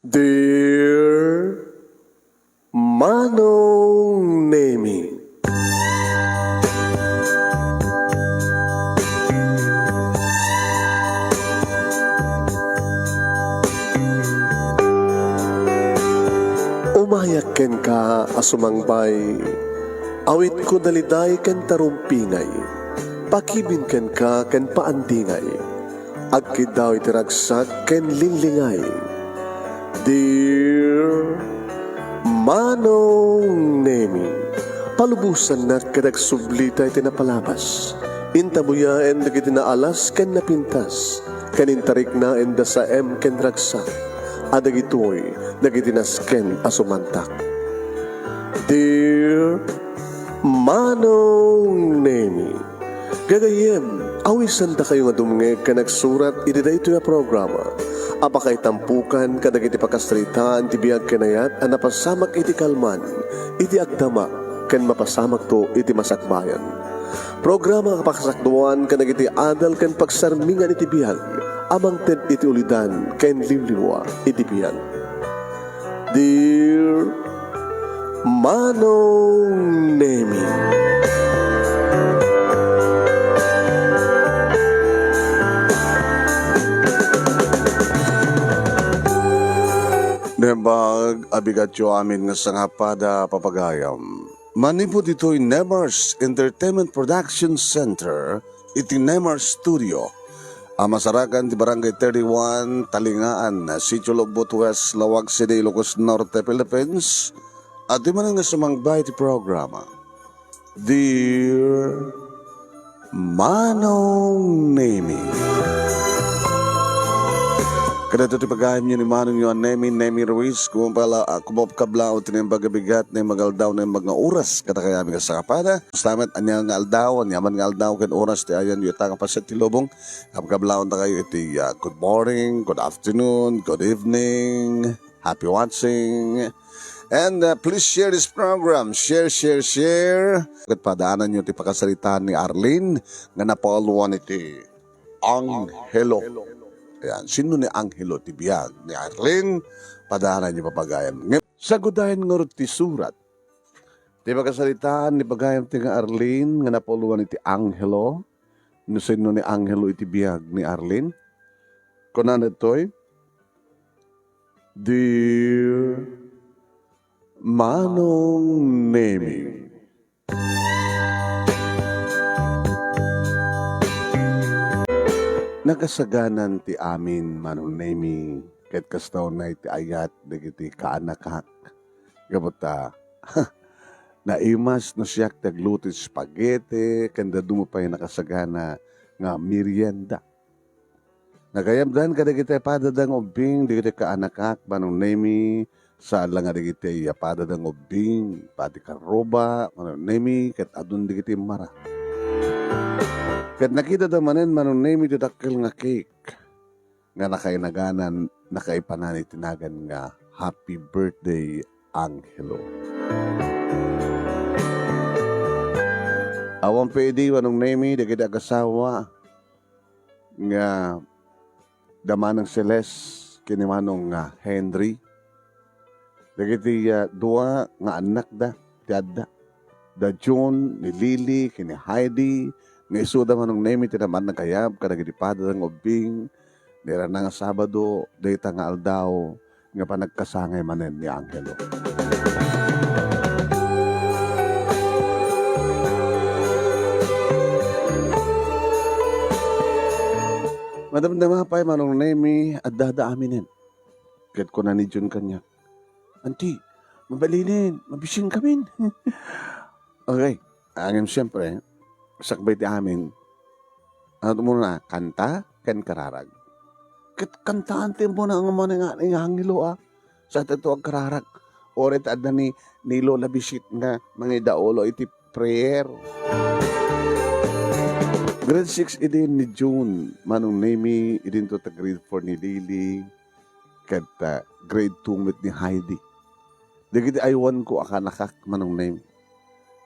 Dear Manong Nemi, umayak ken ka asumangbay, awit ko daliday ken tarumpingay, pakibin ken ka ken paandingay, agkid daw itiragsak ken linlingay. Dear Manong Nemi, palubusan na kadag sublita iti napalabas. Intabuyaen dagiti naalas ken napintas, kanintarik na enda sa ken ragsak. Adagitoy dagiti nasken asumantak. Dear Manong Nemi, gagayem, awisan ta kayo nga dumnge ka nagsurat iti dayto nga programa. Apakay tampukan kadagiti pagkastritaan ti biag kenayat a napasamak iti kalman, iti agdama ken mapasamak to iti masakbayan. Programa kapakasakduan kadagiti adal ken pagsarmingan iti biag, amang ted iti ulidan ken liwliwa iti biag. Dear Manong Nemi, Nembag abigatyo amin nga sangapada papagayam. Manipod ito'y Nemars Entertainment Production Center, iti Nemars Studio. Masarakan di Barangay 31, Talingaan, Sitio Logbot West, Lawag City, Ilocos Norte, Philippines. At di man nga sumangbay iti programa. Dear Manong Nemi, kada ito tipagayam nyo ni Manong nyo Nemi Ruiz, kung pala kumop kablaw tinimba gabigat na magaldaw na mga oras kata kaya mga sakapada. Salamat anya nga aldaw, anyaman nga aldaw ken oras ti ayan yuta nga paset ti lubong. Kablaw ta kayo iti good morning, good afternoon, good evening, happy watching. And please share this program. Share. Kat padaanan nyo ti pakasalitaan ni Arlene nga napakaluan iti Anghelo. Ayan, sino ni Anghelo ti biag ni Arlene, padaanan niyo papagayam. Sagudahin nga ti surat. Ti pakasalitaan ni pagayam ti nga Arlene, nga napuluan iti Anghelo, no sino ni Anghelo iti biag ni Arlene. Kunan ito'y, Dear Manong Nemi, nagasaganan ti amin Manong Nemi, ket kastaw na iti ayat dagiti kaanakak. Gabuta, naimas no siyak taglutit spaghetti, kanda dumupay nakasagana nga merienda. Nagayamdan ka dagiti padadang ubing, dagiti kaanakak Manong Nemi, saan lang nga dagiti padadang ubing, pati karoba Manong Nemi, ket adun dagiti mara. Kat nakita damanen Manong Nemi ti dakkel nga cake nga nakaipanan itinagan nga Happy Birthday Anghelo. Awan pwede Manong Nemi dagiti agasawa nga damanang Celeste kini Manong Henry. Dagiti dua nga anak da ti adda. Da John ni Lily kini Heidi. Nga isuda Manong Nemi ti naman nagkayab kadagiti padadang ubing nira na nga Sabado dayta nga aldaw nga panagkasangay manen ni Anghelo. Madamdama pa'y Manong Nemi at dada aminin. Ket ko na ni Jun kanya, Auntie, mabalinin, mabising kamin. Okay, angin siyempre, sakbay ti amin, ano muna, kanta, ken kararag. Kantaan ti mo na ang mga nga Anghelo sa ito ang kararag. Oret adda ni Lola Bisit nga mga daolo iti prayer. Grade 6 idin ni June, Manong Nemi, idin to ta grade 4 ni Lily, kat grade 2 mit ni Heidi. Dagiti aywan ko akanakak Manong Nemi.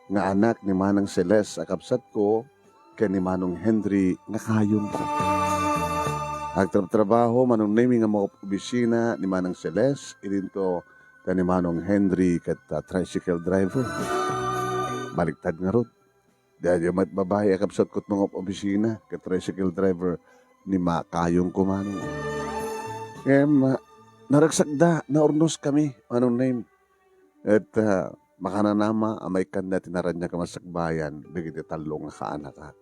Nga anak ni Manang Celeste akapsat ko ken ni Manong Henry nga kayon ko. Agtrabaho manong naming nga mga opisina ni Manang Celeste, irinto ni Manong Henry kat tricycle driver. Baliktad nga rod. Dahil yung babae akapsat ko't mga opisina kat tricycle driver ni Makayong ko manong. Kaya naragsagda, naurnos kami, manong name. At makananama, amay kanda tinaran niya kamasakbayan, bigiti talong nga kaanak ka.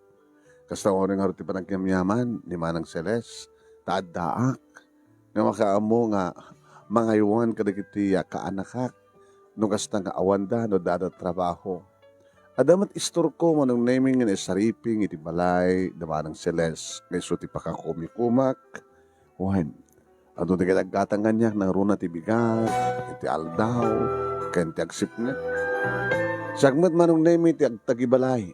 Kasta ko rin nga rin panagkamyaman ni Manang Celeste, taadaak, nga makaamo nga mga iwan kadagiti kaanakak, no kasta nga awanda no dada trabaho. Adamat istor ko manong naming nga sariping iti balay, da Manang Celeste, nga iso ti pakakumikumak, wan, ano ti kadagkatangan niya, nang runa ti bigat, iti aldaw, kaya ti agsipnet. Sagmat manong naming ti agtagibalay,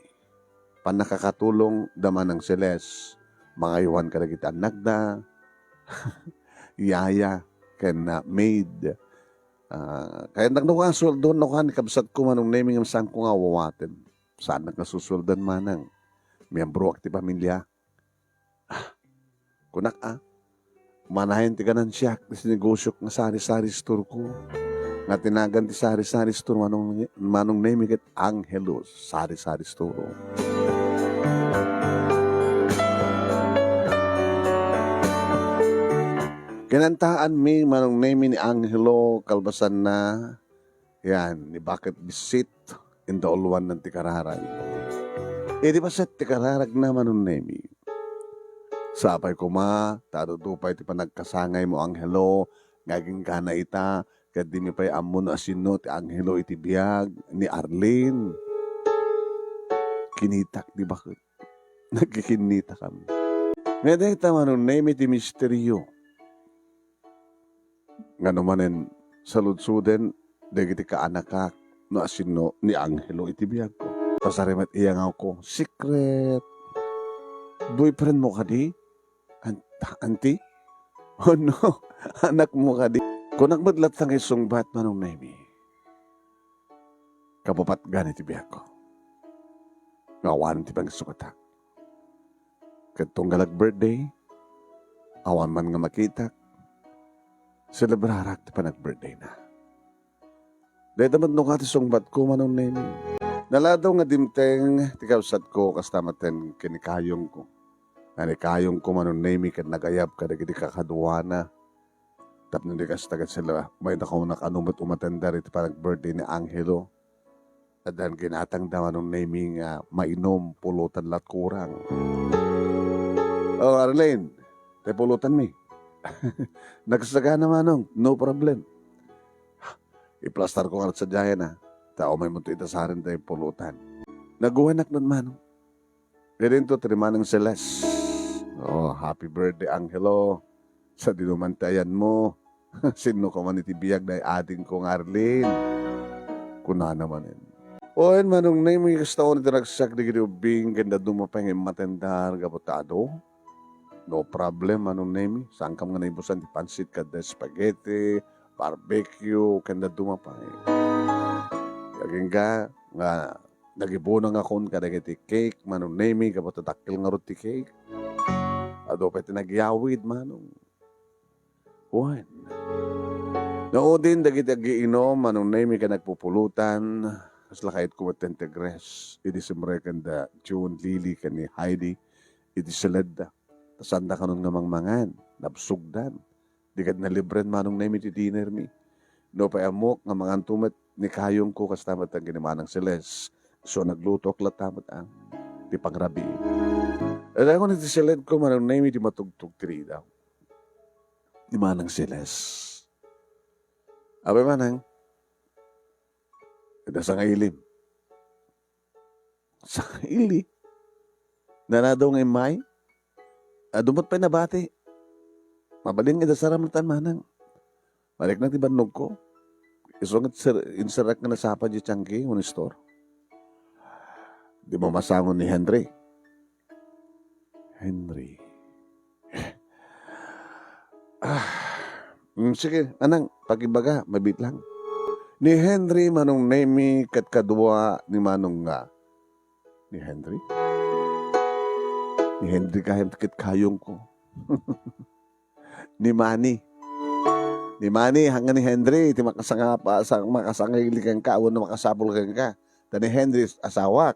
panakakatulong daman ng Celeste, mga iwan ka na kita nagda, yaya, kaya maid. Kaya nagnawasul doon nakuha ni kabsat ko manong naming ang saan ko nga wawatin. Saan nagkasusuldan manang, miyembro akti pamilya. Kunak manahin ti kanan siya, kasi negosyo nga sari-sari store ko. Nga tinagan ti sari-sari store manong naming kat Angelos, sari-sari store. Kinantaan mi manong name ni Angelo kalbasan na yan, ni Bakit Bisit in the Uluan ng Tikararag. Di ba sa Tikararag na manong name? Sapay ko tadudupay ti panagkasangay mo Angelo, ngaging kana ita, kadi mi pa'y amon asino ti Angelo iti biyag ni Arlene. Kinitak, di ba? Nagkikinita kami. Ngayon ita manong name iti misteryo. Nga naman saludsuden, dagiti kaanakak, no asino ni Angelo iti biyag ko. Pasarimat iyangaw ko, secret. Boyfriend mo ka di? Auntie? Oh no, anak mo ka di? Kung nagmadlat lang isong bat manong nemi, kapapat ganit iti biyag ko. Ngawan ti pagsukatak. Katong galag birthday, awan man nga makitak, celebrarak ti panag-birthday na. Dahil naman nung katisong bat ko manong nemi. Naladaw nga dimteng ti kausat ko kastamaten kinikayong ko. Nanikayong ko manong nemi kat nagayab ka dagiti kakaduana. Tapno di kastagat sila may nakaw nakanumot umatanda iti panag-birthday ni Angelo. At dahil ginatang da manong nemi nga mainom pulutan lat kurang. Oh Arlene, tayo pulutan mi. Nagsasaga naman nung, no problem. Iplastar ko nga sa dyan na. Tao may munto itasarin tayo pulutan. Naguwanak nun manong. Ganyan to, trimanang Celeste. Oh, happy birthday, Angelo. Sa dinumantayan mo. Sino ka man itibiyag na ating kong Arlene. Kuna naman yun. O yun manong na yung mga gusto ko na tinagsak di gini ubing ganda dumapang yung matendar gabotado. No problem, anong name? Saan ka mga naibusan? Di pansit ka, de spaghetti, barbecue, kanda dumapay. Kaging ka, nga, nagibunang akong kadagiti cake, manong name, kapag tatakil nga roti cake. Ado pa tinagyawid, manong. Juan. Noodin, dagiti agiinom, manong name, ka nagpupulutan, as lakait ko matentegres, iti simrekanda, June, Lily, kani Heidi, iti silada. Sanda ka nung namangmangan, nabsugdan. Di ka nalibren manong namin ti dinner mi. No pa amok nga mga tumat ni kayong ko kastamat ang ginimanang Celeste. So nagluto ak latamat ang di pangrabi. At ako ni ti Celeste ko manong namin ti matugtog tiri daw. Di manang Celeste. Abay manang. Ito sa ngailim. Sa ngailim. Nanadaw ng imay. Dumot pa nabati. Mabaling idasaramatan manang. Balik na ti banog ko. Isungat insarak nga nasapa di tiyangki, un store. Di mo masangon ni Henry. Henry. Sige, anang, pagibaga, mabit lang. Ni Henry manong nemi kat kadwa ni manong nga. Ni Henry? Ni Henry kahit kit kayong ko. Ni Manny. Ni Manny, hanggang ni Henry, ti makasanga pa, makasangili kang ka, na makasapol kang ka. Tani Henry, asawa.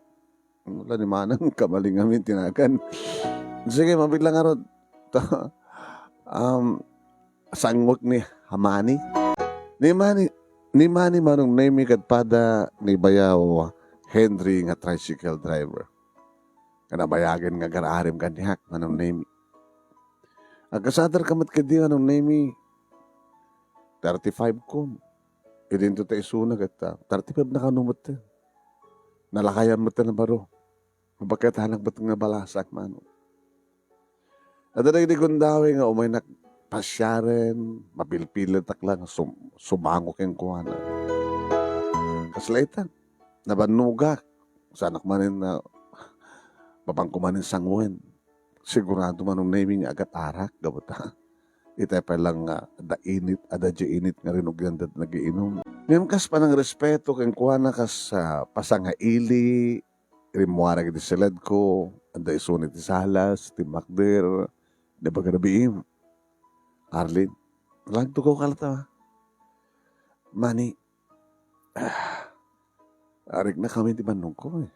Wala ni Manang, kamaling amin, tinagan. Sige, mabiglang nga ron. Sangwak ni Hamani. Ni Manny manong name kadpada ni bayaw Henry nga tricycle driver. Kanabayagan nga gararim kanyak manong name. Agkasadar kamat kadi anong name 35 ko. Idin to tayo sunag at 35 na kanumot ta. Nalakayan mo ta na baro. Mabakit hanag ba't nga balasak mano. At di kundawi nga umay pasyaren, mapilpilit ak lang, sumangok yung kuwana. Kaslaitan, nabanuga, sanak manin na mapangkumanin sanguin. Sigurado manong naming agat arak, gabata. Itay pa lang ada init nga rin ugyan dat nagiinom. Ngayon kas pa ng respeto kang kuwana kas pasangaili, rimuara kiti silad ko, anda isunit ti salas, ti makder, di ba ganabiim? Arlene, lang tugaw ka lata. Mani, arik na kami di manong ko eh.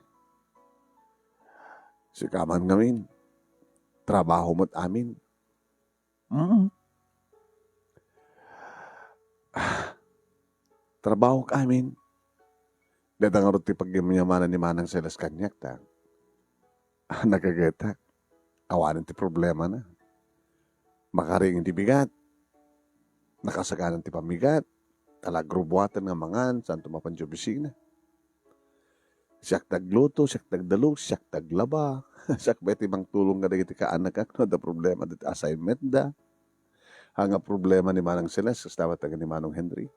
Sikaman ngamin, trabaho mo't amin. Trabaho ka amin. Dada nga ti pagyamayamanan ni Manang Selas kanyak ta. Nagagetak. Awanan ti problema na. Makaring ti bigat. Nakasaganan ti pamigat. Talagrubuatan nga mangan. Saan tumapanjo bisina. Siyak tagluto, siyak tagdalog, siyak taglaba. Siyak ba iti bang tulong nga dagiti kaanak ak. No, da problema diti assignment da. Hanga problema ni Manang Selas. Kastawa taga ni Manong Henry.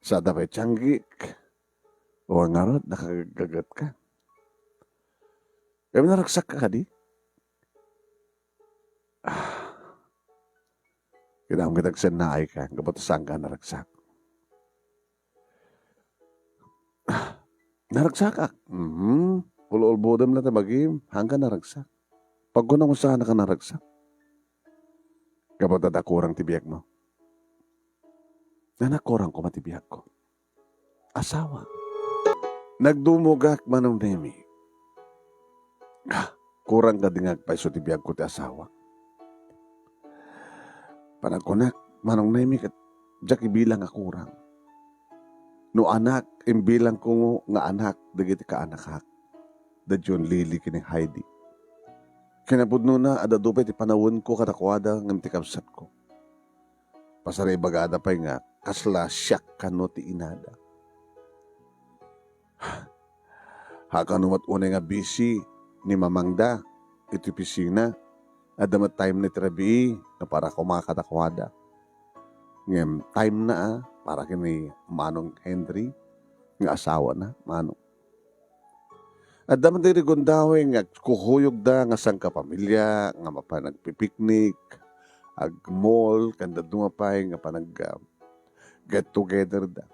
Sa dapay tsanggik. O nga rod, nakagagat ka. Kaya naragsak ka di? Kinahang kitagsan na ay ka. Kapatasan ka naragsak. Naragsak ka. Ulol-bodam na tabagim. Hanggang naragsak. Pag kunang usahan ka naragsak. Kapatad kurang tibiyag mo. Nanakurang ko matibiyag ko. Asawa. Nagdumugak manong nemi. Kurang ka dingag pa iso tibiyag ko ti asawa. Panagkunak, manong nemi kat jak ibilang akurang. No anak, imbilang ko nga anak, dagiti ka anak hak. Da John Lily kining Heidi. Kinapudno na, adadupay ti panawon ko katakwada ng tikapsat ko. Pasaray bagada pa'y nga, kasla siyak kano ti inada. Hakanumat unay nga busy ni Mamangda, iti pisina, adamat time ni trabi na para kumakatakwada. Ngayon, time na para kini Manong Henry, nga asawa na, Manong. Adamat diri gundaway nga kuhuyog da nga sang kapamilya, nga mapanagpipiknik, ag mall, kanda dumapay, nga panag get together da.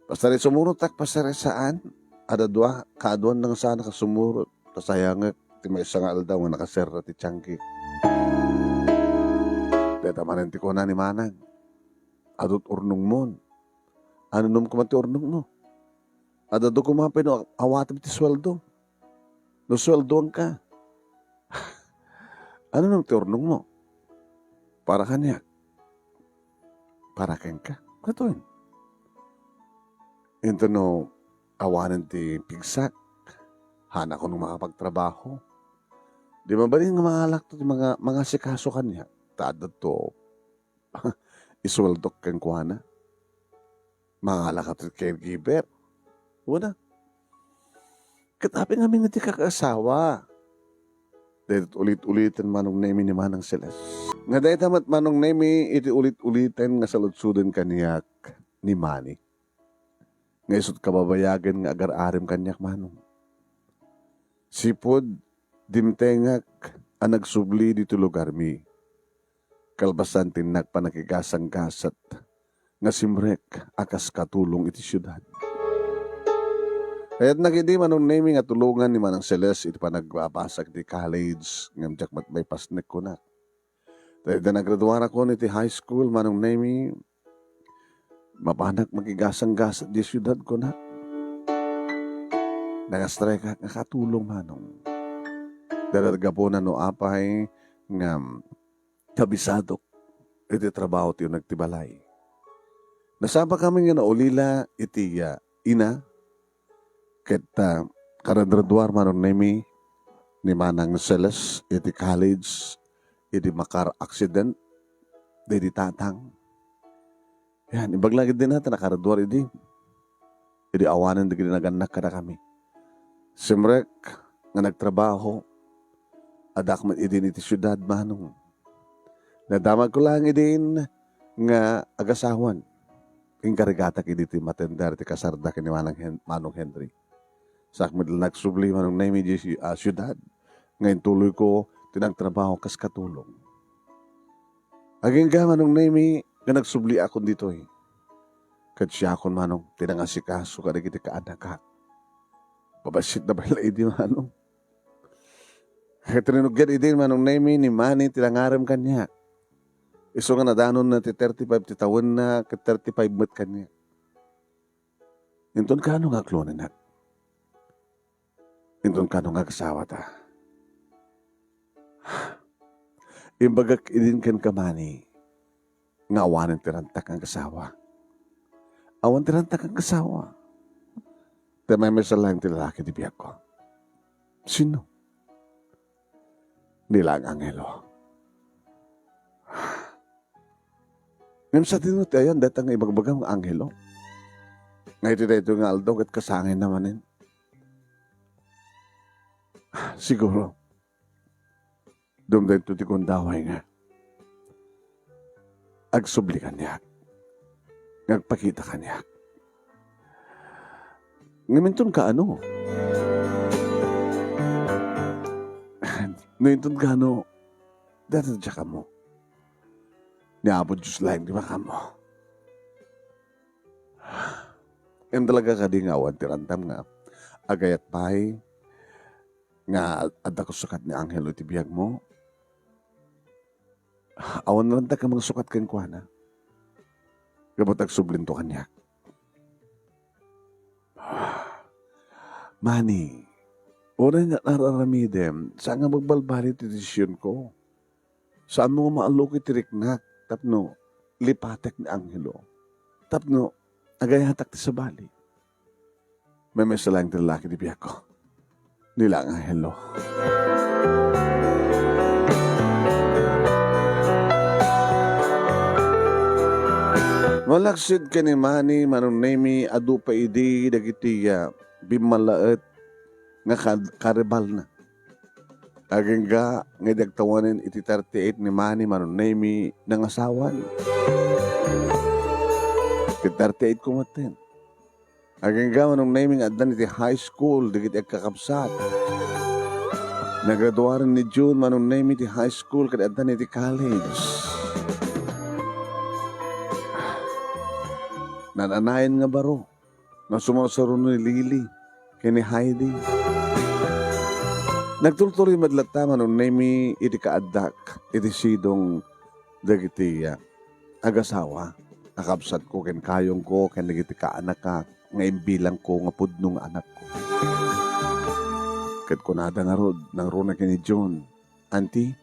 Pasari sumurot tak pasari saan, ada dua, kaduan nang sana kasumurot, tasayang ti may isang aldaw nga nakasera ti tiyangki. Deta manan ti ko na ni Manang, adot urnong mon, ano nung kumati urnong mo? Adado kumapin no, awatim ti sweldo. No sweldoan ka. Ano nung ti urnong mo? Para kanya. Para ken ka. Katuin. Ito no, awanan ti pigsak. Hana ko nung makapagtrabaho. Di ba ba rin nga mga alak to, mga sikaso kanya? Taadad to, isweldok kang kuhana. Mga alak at caregiver. Una. Katapi namin nga ti kakaasawa. Dahil ulit-ulitan manong nemi ni Manang Selas. Nga dahil tamat manong nemi, iti ulit-ulitan nga saludsudan kaniyak ni Manny. Nga isot kababayagan nga agar-arim kanyak manong. Sipod, dimtengak, anag subli dito lugar mi. Kalbasan tinak panakigasang gasat, nga simrek akas katulong iti syudad. Kaya't nagidi manong naming at tulungan ni Manang Celeste iti pa nagbabasag di college ngam jak mat may pasnek ko na. Dahil na nagraduara ko iti high school manong naming mapanak magigasang-gas di syudad ko na. Nagastrike nga katulong manong. Daraga po na no apay nga kabisado iti trabaho tiyo nagtibalay. Nasapa kami nga naulila iti ina ket karadraduar manong nemi ni Manang Celes iti college iti makar accident di tatang. Yan, ibaglagid din natin nakaraduar iti awanan di ginaganak kada kami. Simrek nga nagtrabaho adak man idin iti syudad manong. Nadamag ko lang idin nga agasawan. Inkarigata kidi ti matender ti kasarda kini Manong Henry. Sakmid nagsubli manong naimi di syudad. Ngayon tuloy ko tinagtrabaho kas katulong. Aging ga manong naimi nga nagsubli ako dito eh. Kat siya akon manong tinangasikaso kada kiti kaanak ka. Babasit na bala idi manong. Katinugyan idin manong naimi ni Manny tilangaram kanya. Iso nga nadanon na ti 35 ti taon na ka 35 met kanya. Inton kano nga klonin na? Inton kano nga kasawa ta? Imbagak idin ken kamani nga awanan tirantak ang kasawa. Awan tirantak ang kasawa. Tamay may salang ti lalaki di biyak ko. Sino? Nilang angelo. Ngayon sa tinuti, ayan, datang ibagbagang angelo. Ngayon ito nga aldog at kasangin namanin. Siguro, dumdahin ito ti kundaway nga. Agsubli ka niya. Nagpakita ka niya. Ngayon ka ano? Ngayon ka ano? Dati siya ka mo. Niabot Diyos lang, di ba ka mo? Yan talaga ka di nga awan tirantam nga. Agayat pay nga adda ko sukat ni Angelo iti biyag mo. Awan na lang ka mga sukat kang kuwana. Kapag tagsublinto kanya. Manny, una nga nararamidem, saan nga magbalbali ti desisyon ko? Saan mo maalok itiriknak? Tapno, lipatek ni Angelo. Tapno, agayatak ti sa bali. May salang ti lalaki di biyak ko. Nila ang Angelo. Malaksid ka ni Manny, manong nemi, adu pa idi, dagiti bimalaet, nga karibal na. Aging nga dagtawanin iti 38 ni Manny, manong nemi, ng asawan. Iti 38 kumatin. Aging nga manong nemi, adan iti high school, dagiti kakapsat. Nagraduaran ni June, manong nemi, iti high school, kada adan iti college. Nananayan nga baro. Na sumasaro ni Lily. Kini Heidi. Nagtuloy madlata manong nemi iti kaadak. Iti sidong dagiti agasawa. Nakapsat ko ken kayong ko. Ken dagiti kaanak ka. Nga imbilang ko nga pudnong anak ko. Kat kunada nga rod. Nang runa kini John. Auntie,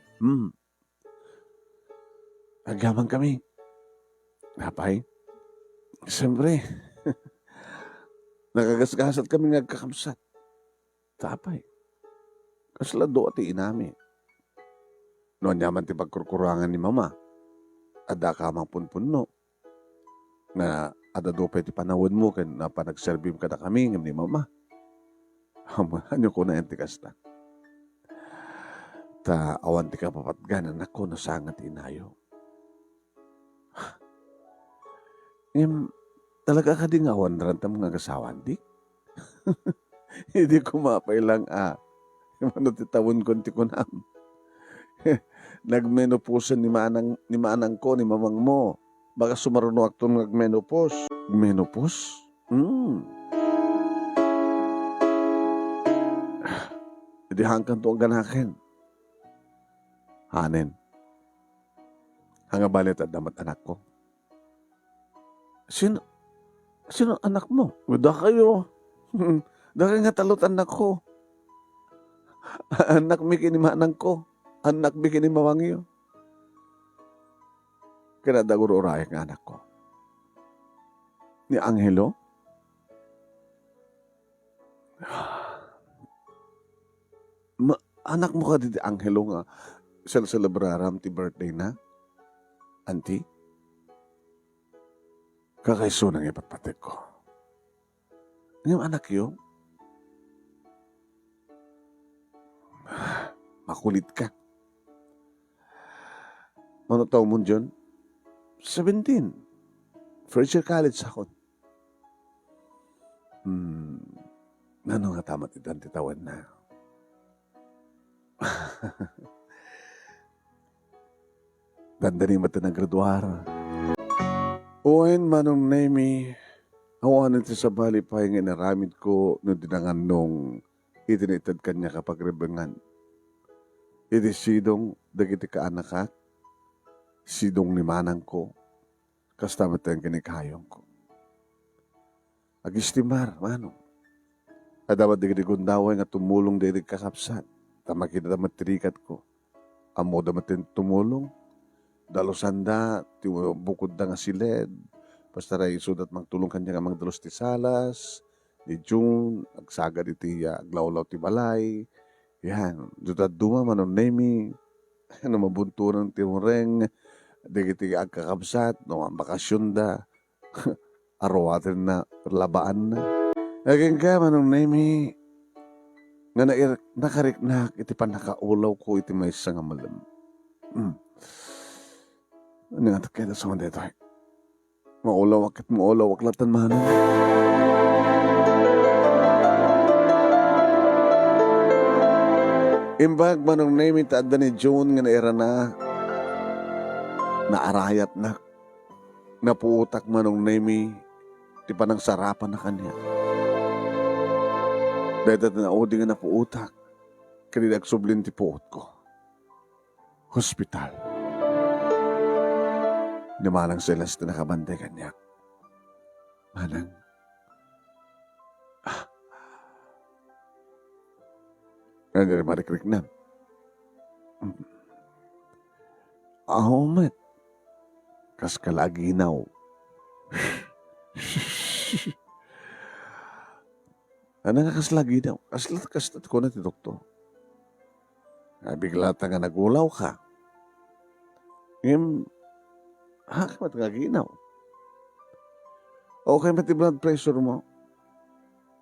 agaman kami. Napay? Siyempre, nakagasgasat kami nagkakamsat. Tapay. Kaslado ati inami. Noon yaman ti pagkurkurangan ni mama. Ada ka mang punpunno. Na adado pa iti panawad mo kan na panagserbim ka na kami ng ni mama. Hanyo ko na yan ti kasta. Ta awan ti ka papatganan ako nasangat inayo. Talaga ka din awan rantam nga gasawan di? Hindi ko mapay lang Ano ti tawon ko ti kunam. Nagmenopusan ni manang ko, ni mamang mo. Baka sumaruno akto nagmenopos. Menopos? dihangkan to ang ganakin. Hanin. Hanga balit at damat anak ko. Sino anak mo? Da kayo. Dahil nga talot anak ko. Anak mi kinimanang ko. Anak mi kinimawangyo. Kaya daguro oraya ng anak ko. Ni Angelo. Anak mo ka dito, Angelo nga. Celebraram ti birthday na. Auntie. Kakaiso nang ipatpatik ko. Yung anak yun, makulit ka. Ano taon mo dyan? 17. First year college ako. Ano nga tamat itan titawan na? Ganda ni mata na graduara. Uwain manong nemi, awanan ti sa bali pa yung inaramid ko no dinangan nung itinitad kanya kapag rebengan. Iti sidong dagiti ka anakat, sidong limanang ko, kastamat ang kinikayong ko. Agistimar, manong. Adamat digiti gundaway nga tumulong digiti kakapsat, tamakita damat tirikat ko. Amo damat tumulong, dalosanda, bukod da nga siled, basta ray sudat magtulong kanya nga magdalos ti salas, ni June, agsaga iti aglawlaw ti balay, yan, dutad duma manon nemi, ano mabuntunan ti mureng, digiti agkakabsat, no ang bakasyon da, arawatin na, labaan na. Aging ka manong nemi, nga nakariknak, iti panakaulaw ko, iti may isa nga malam. Ano nga kaya sa mga dito? Maulaw akit maulaw aklatan manan. Imbag manong name itaadda ni June nga naira na naarayat na napuutak manong name ti panang sarapan na kanya. Dahil na odi nga napuutak kanilag sublin ti puot ko. Hospital. Ni Manang Celeste na nakabantay kanya. Manang. Ano na marikrik na? Met. Kas kalaginaw. Ano nga kaslaginaw? Kaslat ko na ti doktor. Bigla ta nga nagulaw ka. Kamat nga ginaw. Okay mati blood pressure mo.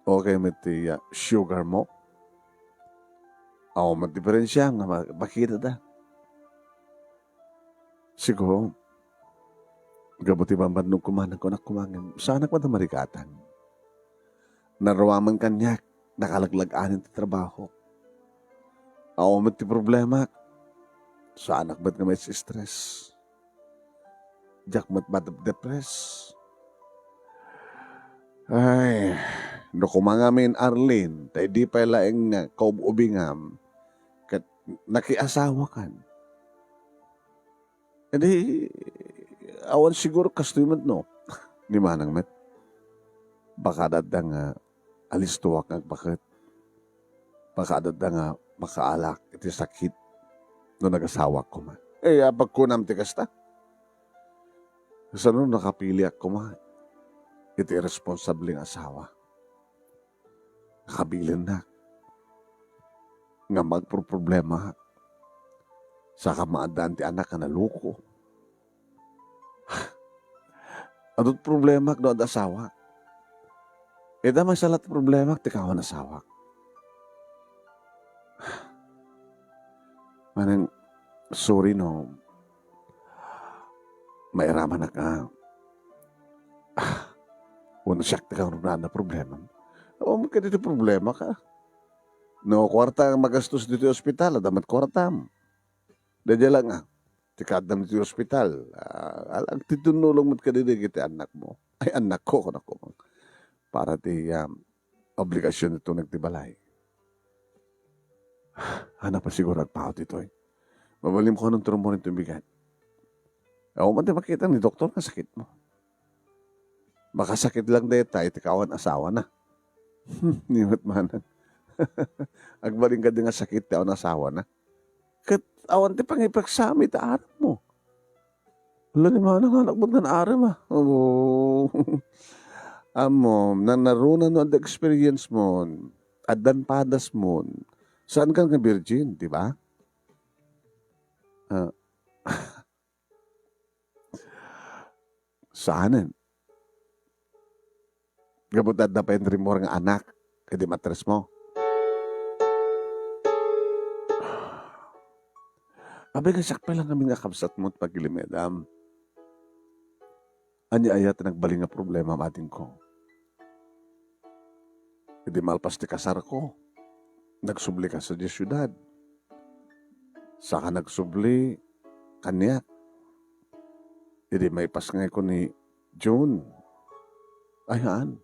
Okay mati sugar mo. Matiperensya nga makita da. Siguro, gabuti bambad nung kumanang ko na kumangin. Sana ko na marikatan. Narawaman kanyak, nakalaglag-anin ti trabaho. Mati problema. Sa anak ba't nga may stress? Diyak mat depress. Ay, no kumangamin Arlene, tayo di pa laing kaubingam, kat nakiasawa kan. Hindi, awan siguro kastumat no, ni Manang Met. Baka dada nga alis tuwak ang bakit. Baka dada nga makaalak, iti sakit, no nagasawa ko man. Pagkunam ti kasta. Sa nun nakapili ako ma, iti irresponsibleng asawa. Nakabilin na. Nga magproblema sa kamaadaan ti anak na naluko. Anong problema no ang asawa? Damay salat problema ti kawan asawa. Manang, sorry no, mairaman na ka. Una siyak ka na problema. Ka dito problema ka. No, kwarta magastos dito yung ospital. Damat kwarta mo. Dadya lang nga. Tikadam dito yung ospital. Alang titunulong mo ka dito kiti anak mo. Ay, anak ko. Para ti obligasyon ito nagtibalay. Hanap pa siguro agpaot ito eh. Mabalim ko anong turong mo rin bigat. Ako man din makita ni doktor na sakit mo. Baka sakit lang dahil tayo, tikawan asawa na. Niyot manan. Agbaling ka din nga sakit, tayo asawa na. Kat awan ti pangipagsamit, aarap mo. Wala ni manang anak mo na naaram ah. Oo. Amo, na narunan mo ang experience mo, adan padas mo, saan ka nga virgin, di ba? Ah, saanan? Gabutad na pa yung rin mo nga anak, kaya di matres mo. Abay nga sakpa lang kami nga kapsat mo at pagilimedam. Anya ayat na nagbaling nga problema mating ko. Hindi malpas ti kasar ko. Nagsubli ka sa di syudad. Saka nagsubli kanya. Hindi may pas nga ko ni June. Ayan.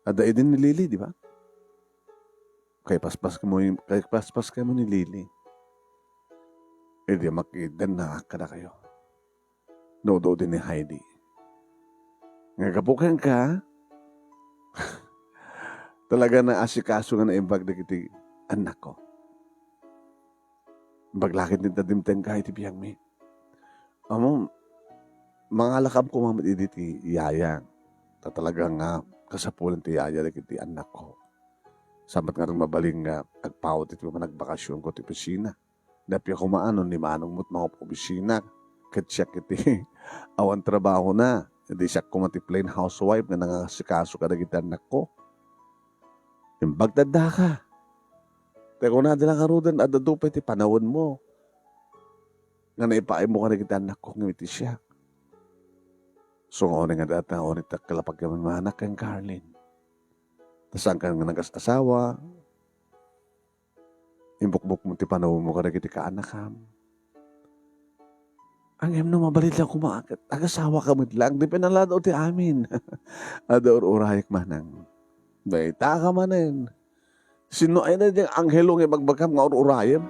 Ada din ni Lily, di ba? Kay paspas ka mo ni Lily. Hindi makidan na kada kayo. Nodo din ni Heidi. Nga kapukan ka, talaga na asikaso nga na imbag na kiti anak ko. Baglakit ni tadimteng kahit ibiyang mi. Amo, mga lakab ko mamad iditi iyayang. Talaga nga kasapulan ti yaya na kiti anak ko. Samat nga rin mabaling nga agpawat iti nagbakasyon ko ti pisina. Dapya kumaano ni manong mo't mga opisina. Katsya kiti awan trabaho na. Hindi siya kumatiplain housewife nga nangasikaso ka na kiti anak ko. Yung bagdada ka. Teko na dila karudan at dadupay ti panawon mo. Nga naipaay mo ka na kita anak ko ngiti siya. So nga nga data nga orin kalapag kami mga anak kang Carlin. Tasang ka nga nag-asawa. Imbukbuk mo ti panawon mo ka na kiti ka anak kam. Ang no mabalit lang kumakit. Agasawa ka mo lang. Di pinalado ti amin. Adaor urayak manang. Dahita ka manin. Sino ay na diyang anghelong ibagbagkam nga urayam?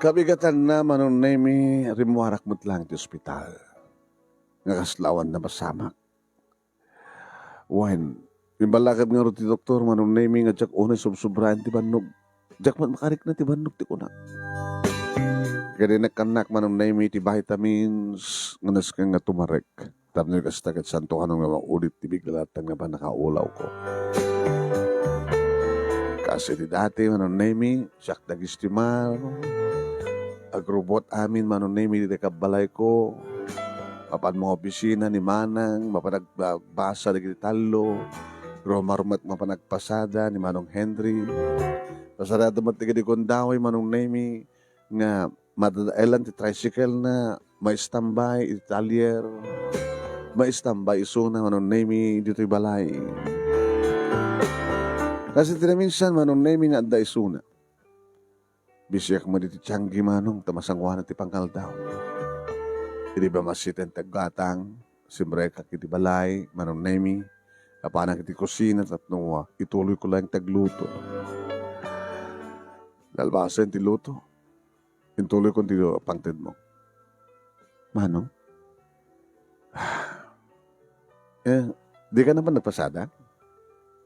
Kabigatan na manon nemi rimuarak mo't lang ti ospital. Nga kaslawan na masamak. When imbalakad nga ro ti doktor manon nemi nga jak unay subsubrahan ti bannog. Jak man makarik na ti bannog ti kunak. Kaya nagkanak manon nemi ti vitamins nga naskang nga tumarek. Tapos nga kastagat santo ka nung nga ulit ti biglalatang nga ba nakaulaw ko. Kasi di dati manon nemi siyak dagistimal. Agrobot amin manunemi di kabalay ko. Papan mga opisina ni Manang, mapanagbasa di talo. Romarmat mapanagpasada ni Manong Henry. Pasarado matiga di kondaway manunemi nga madadailan ti tricycle na may standby Italier. May standby isuna manunemi dito'y balay. Kasi tinaminsan manunemi nga adda isuna. Bisyak mo dito tiyanggi manong tamasangwa na ti pangkaldaw. Hindi ba masiten taggatang, simbre ka kiti balay, manong nemi, kapanang kiti kusina, tatnong ituloy ko lang tagluto. Dalbasan ti luto, ituloy ko ti pangted mo. Manong? Di ka naman nagpasada?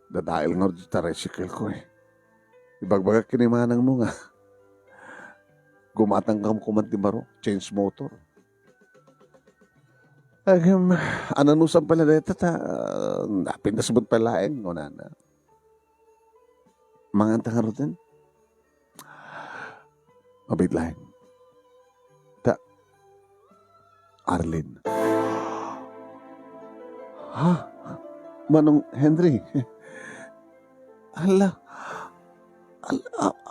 Dadail nga rin ta recycle ko eh. Ibagbagak kinimanang mo nga. Gumatang ka kumantibaro, change motor. Ananusan pala dito napindasabot palaeng, o na. Mga antang harutin. Mabit laeng. Arlene. Ha? Manong Henry.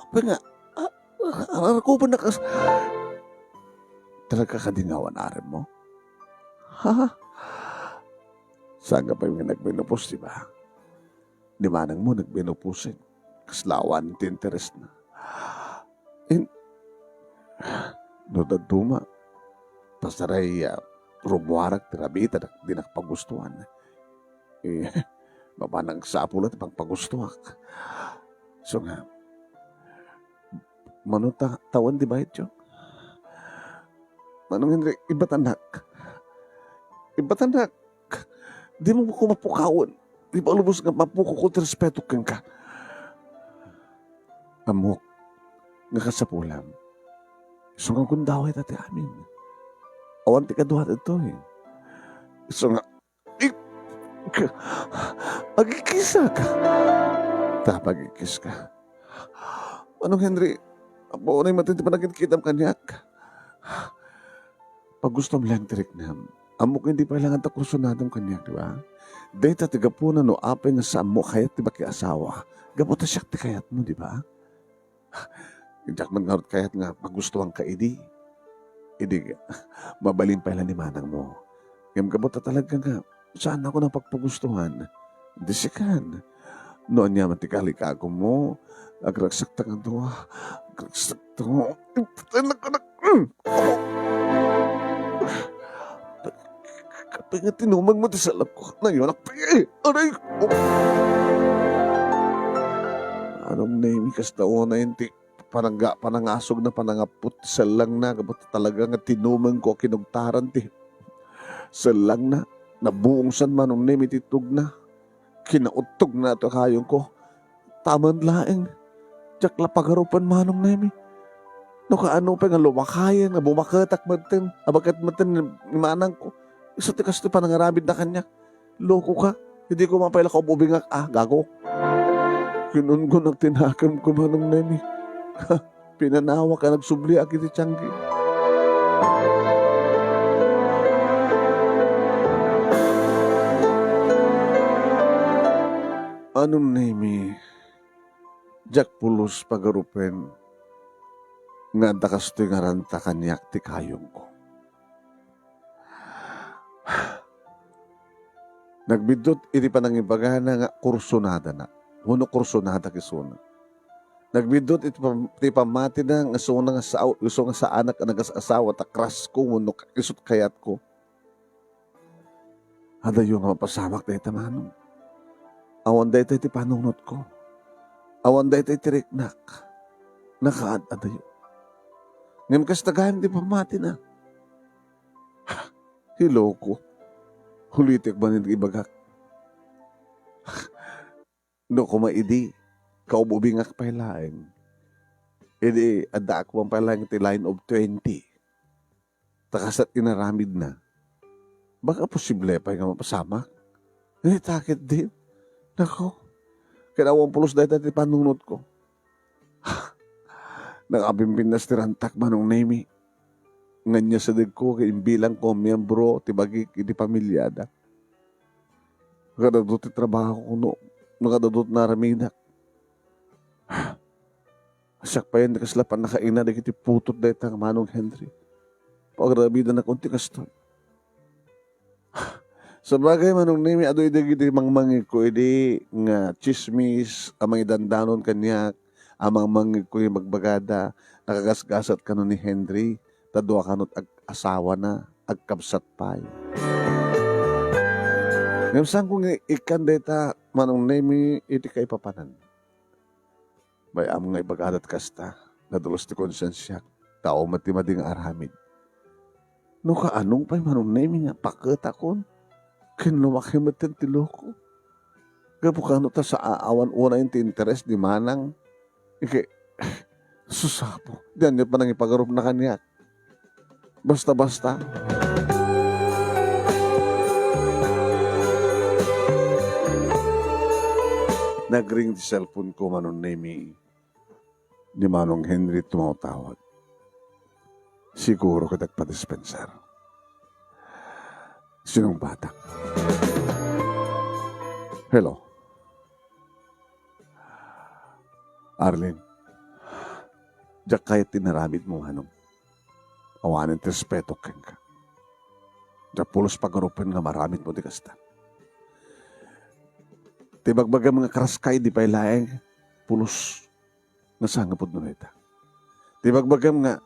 Apa nga? Ako ba nakas... Talaga kadingawan arin mo? Ha? Saan ka pa yung nagminupos, di ba? Di manang mo nagbinupusin. Kaslawan ti interest na. In, no daduma. Pasaray rumwarak tirabita di nakpagustuhan. Mapanang sapulat pang pagustuhak. So nga, manuta tawan di ba ito? Manong Henry, iba't anak. Di mo ko mapukawon. Di ba lubos nga mapuko ko respeto kang ka. Amok, nga kasapulam. So nga kung daway tati amin. Awan ti kaduhat ito eh. So nga, agikisa ka. Pagikis ka. Manong Henry, apo na yung matinti pa nagkikitam kanyak. Pag gusto mo lang tirik na, amok hindi pa ilangan ta kursunadong kanyak, di ba? Dahil ta tigapunan no apay nga sa amok kayat di ba ki asawa. Gabot ta siya ti kayat mo, di ba? Diyak man nga kayat nga pagustuhan ka, idi, mabalin pa ilan ni manang mo. Ngam gabot ta talaga nga, saan ako na pagpagustuhan? Disikan. Noon niya matikalikako mo, agragsak ta nga doa, agragsak ta mo. Kapag nga tinumag mo ti sa lako, na yun, aray ko. Anong name, kastao na yun, panangasog na panangapot, salang na, kapag talaga nga tinumang ko, kinugtaran ti. Salang na, nabuong san manong name, ititug na. Kinautog na ito kayong ko. Taman laeng. Jakla pagarupan manong nemi. No kaano pa nga lumakayan, nga bumakatak matin. Abakat matin ni manang ko. Isa tikas ti panangaramid na kanya. Loko ka. Hindi ko mapaila ka ububingak. Gago. Kinun ko nagtinakam ko manong nemi. Pinanawa ka nagsubli akit ti tiyanggi. Anong name Jack Pulos pagarupen nga dakas ito nga ranta kanyak ti kayong ko. Nagbidot iti panangibagana nga kursunada na. Huno kursunada kisuna. Nagbidot iti pamati na nga suna nga sa anak nga nag-asawa ta kras ko huno isot kayat ko. Ada yung nga mapasamak na itamanong. Awan da ito iti panunot ko. Awan da ito iti riknak. Nakaad-ada yun. Ngayon kastagahan di pamati na. Hiloko. Hulitik ba nito ibagak? No kumaidi. Kaububingak pailaeng. Idi adda ako ang pailaeng iti line of 20. Takasat inaramid na. Baka posible pa yung mapasama? Takit din. Nako, kinawang pulos dahil dati panunod ko. Nakabimbin na stirantak manong nemi. Nganya sa dig ko, bilang ko, miyembro, tibagik, hindi pamilyada. Nakadadot trabaho ko, no. Nakadadot na raminak. Asak pa yan, nakaslapan nakaina, nagiti putot dahil tang manong Henry. Pagrabida na konti kastoy. Sa bagay manong nimi, adoy dagiti mangmangi ko, edi nga chismis, amang idandanon kanyak, amang mangi ko yung magbagada, nakagasgasat ka ni Henry, tadwa kanot asawa na, agkabsat pa. Ngayon saan kong ikan data, manong nimi, iti kay papanan. May amang nga ibagadat kasta, nadulos ti konsensya, tao mati-mading aramid. No ka anong pa'y manong nimi nga, pakita kon. Kinlumaki matin ti loko. Kapukano ta sa aawan una yung interest di manang. Susapo. Diyan niya pa nang ipagarup na kanya. Basta-basta. Nagring di cellphone ko manong name ni Manong Henry tumatawag. Siguro kadag pa-dispenser. Sinong bata? Hello. Arlene. Diyak kahit tinaramid mo, anong awanin respeto keng ka. Diyak pulos pagarupan nga maramit mo di kasta. Ti bagbaga mga karaskay di pay laeng pulos nga sangapod nun ita. Ti bagbagam nga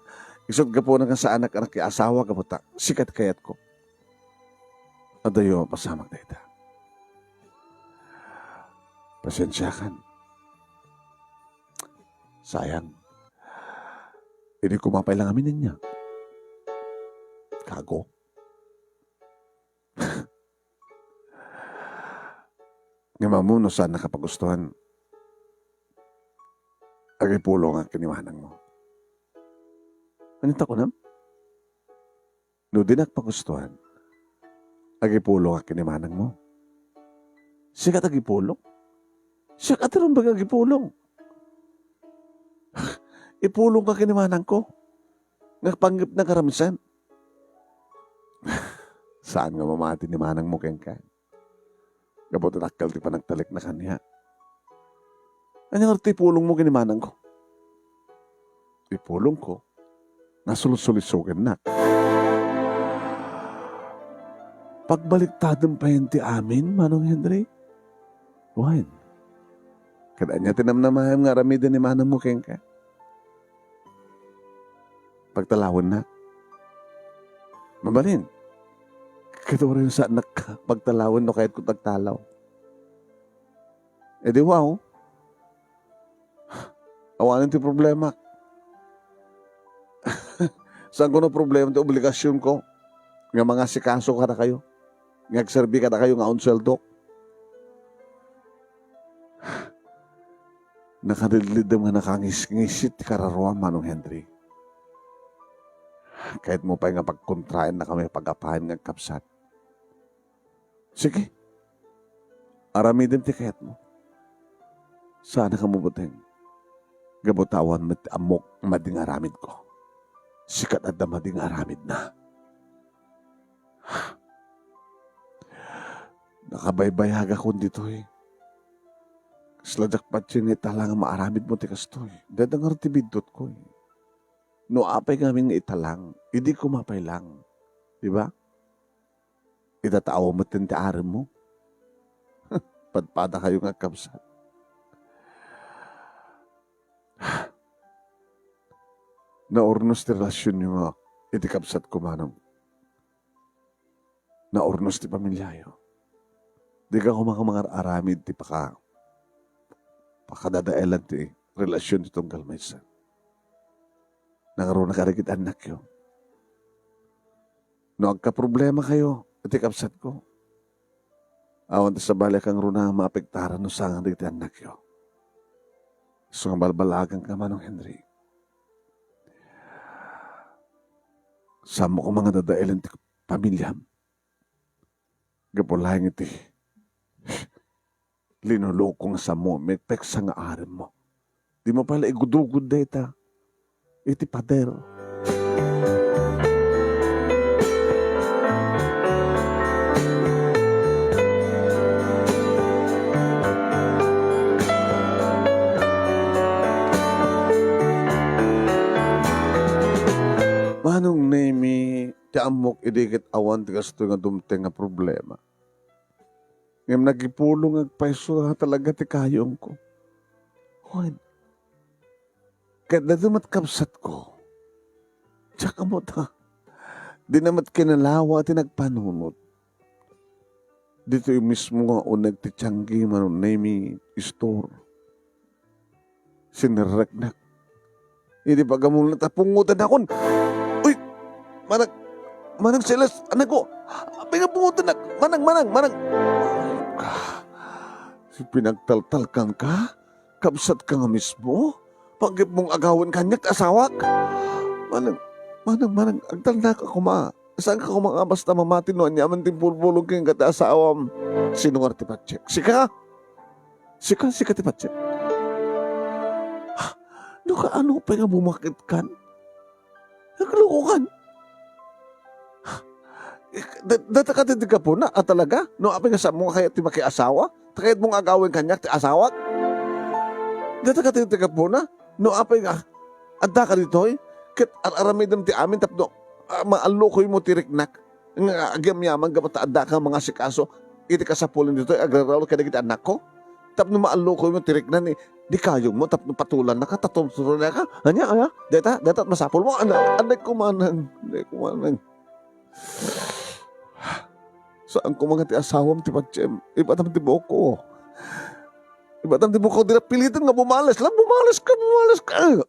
isod ka po na sa anak-anak kay asawa ka po ta, sikat kayat ko. Adayo pasamag na ita. Pasensyakan. Sayang. Hindi kumapay lang amin niya. Kago. Nga mamuno saan nakapagustuhan. Agay pulong ang kiniwanang mo. Anita ko nam? No di nagpagustuhan. Agay pulong ang kiniwanang mo. Sikat agay pulong? Sikat rin baga agay pulong? Ipulong ka kiniwanang ko. Nagpanggip na karamisan. Saan nga mamati ni manang mo keng ka? Gabot nakal ti pa nagtalik na kanya. Ano nga tipulong mo kinimanang ko? Ipulong ko. Nasulot-sulisugan na. Pagbaliktadong pa yun ti amin, Manong Henry? Wine. Kada niya tinamnamaham nga ramidan ni manang mo keng ka? Pagtalawon na. Mabalin. Kito rin sa anak ka, pagtalawon no kahit kung tagtalaw. E di wow. Awanin ti problema. Saan ko no problema ti obligasyon ko? Nga mga sikaso ka na kayo. Nga agserbi ka na kayo nga unsweldok. Nakaridlid nga nakangis-ngisit kararuan, Manong Henry. Kahit mo pa nga pagkontrain na kami pag-apahan ng kapsat. Sige. Aramidin ti kahit mo. Sana ka mabuting. Gabutawan met amok mading aramid ko. Sikat at mading aramid na. Nakabaybayag ako dito eh. Sladak patsin italang maaramid mo ti kastoy. Dadangar ti bidot ko eh. No apay kami nga italang, hindi ko mapay lang. Diba? Itataawa mo tintiaran mo. Padpada kayo nga kapsat. Naurnos ti relasyon nyo nga, iti kapsat ko manong. Naurnos ti pamilyayo. Di ka ko mga aramid ti pakadadaelan ti relasyon itong galmaysan. Nakaroon na karikit anak yun. No, agka-problema kayo, iti kapsat ko. Awan sa balik ang runa maapektaran no sangang diti anak yun. So nga balbalagan ka, Manong Henry. Samo ko mga dadailan ti pamilyam. Gapulahin iti. Linuloko nga sa mo, may peksa nga aram mo. Di mo pala igudugod deta. Iti pader. Manong nemi, ti amok idikit awan ti kasto nga dumteng nga problema. Ngam nagipulong agpaiso nga talaga ti kayong ko. Juan, kahit na dumat kapsat ko, tsaka mo ta, di namat kinalawa ti nagpanunod. Dito yung mismo nga unag ti tiyanggi manong nemi store. Siniragnak. Hindi pa gamul na tapungutan akon. Uy! Manang Silas, anak ko. Pingapungutan na. Manang. Si pinagtaltalkan ka? Kapsat ka nga mismo? Pagkip mong agawan kanyak asawak? Manang, agtalnak ako ma. Saan ka kumanga basta mamatin no? Anyaman ting pulpulong kayong kata asawam. Sino nga ti Patsek? Sika ti Patsek. No ka ano pa nga bumakit kan? Naglukukan. Data ka tindig ka po na, talaga? No, apay nga sa mga kaya ti makiasawa? Takayat mong agawin kanyak ti asawak? Data ka tindig ka po na? No, apay nga, adda ka dito eh? Kit aramidam ti amin tapno, maalukoy mo ti riknak. Nga agyam yaman, kapata adda ka mga sikaso, iti ka sa pulin dito, agrarawal ka na kita anak ko? Tapno maalo ko mo tirik na ni di kayo mo tapno patulan na ka tatong na ka. Anya data masapol mo anay ko manang. Saan ko mga ti asawam ti patsyem? Iba tam ti buko. Iba tam ti buko di na pilitan nga bumalas ka.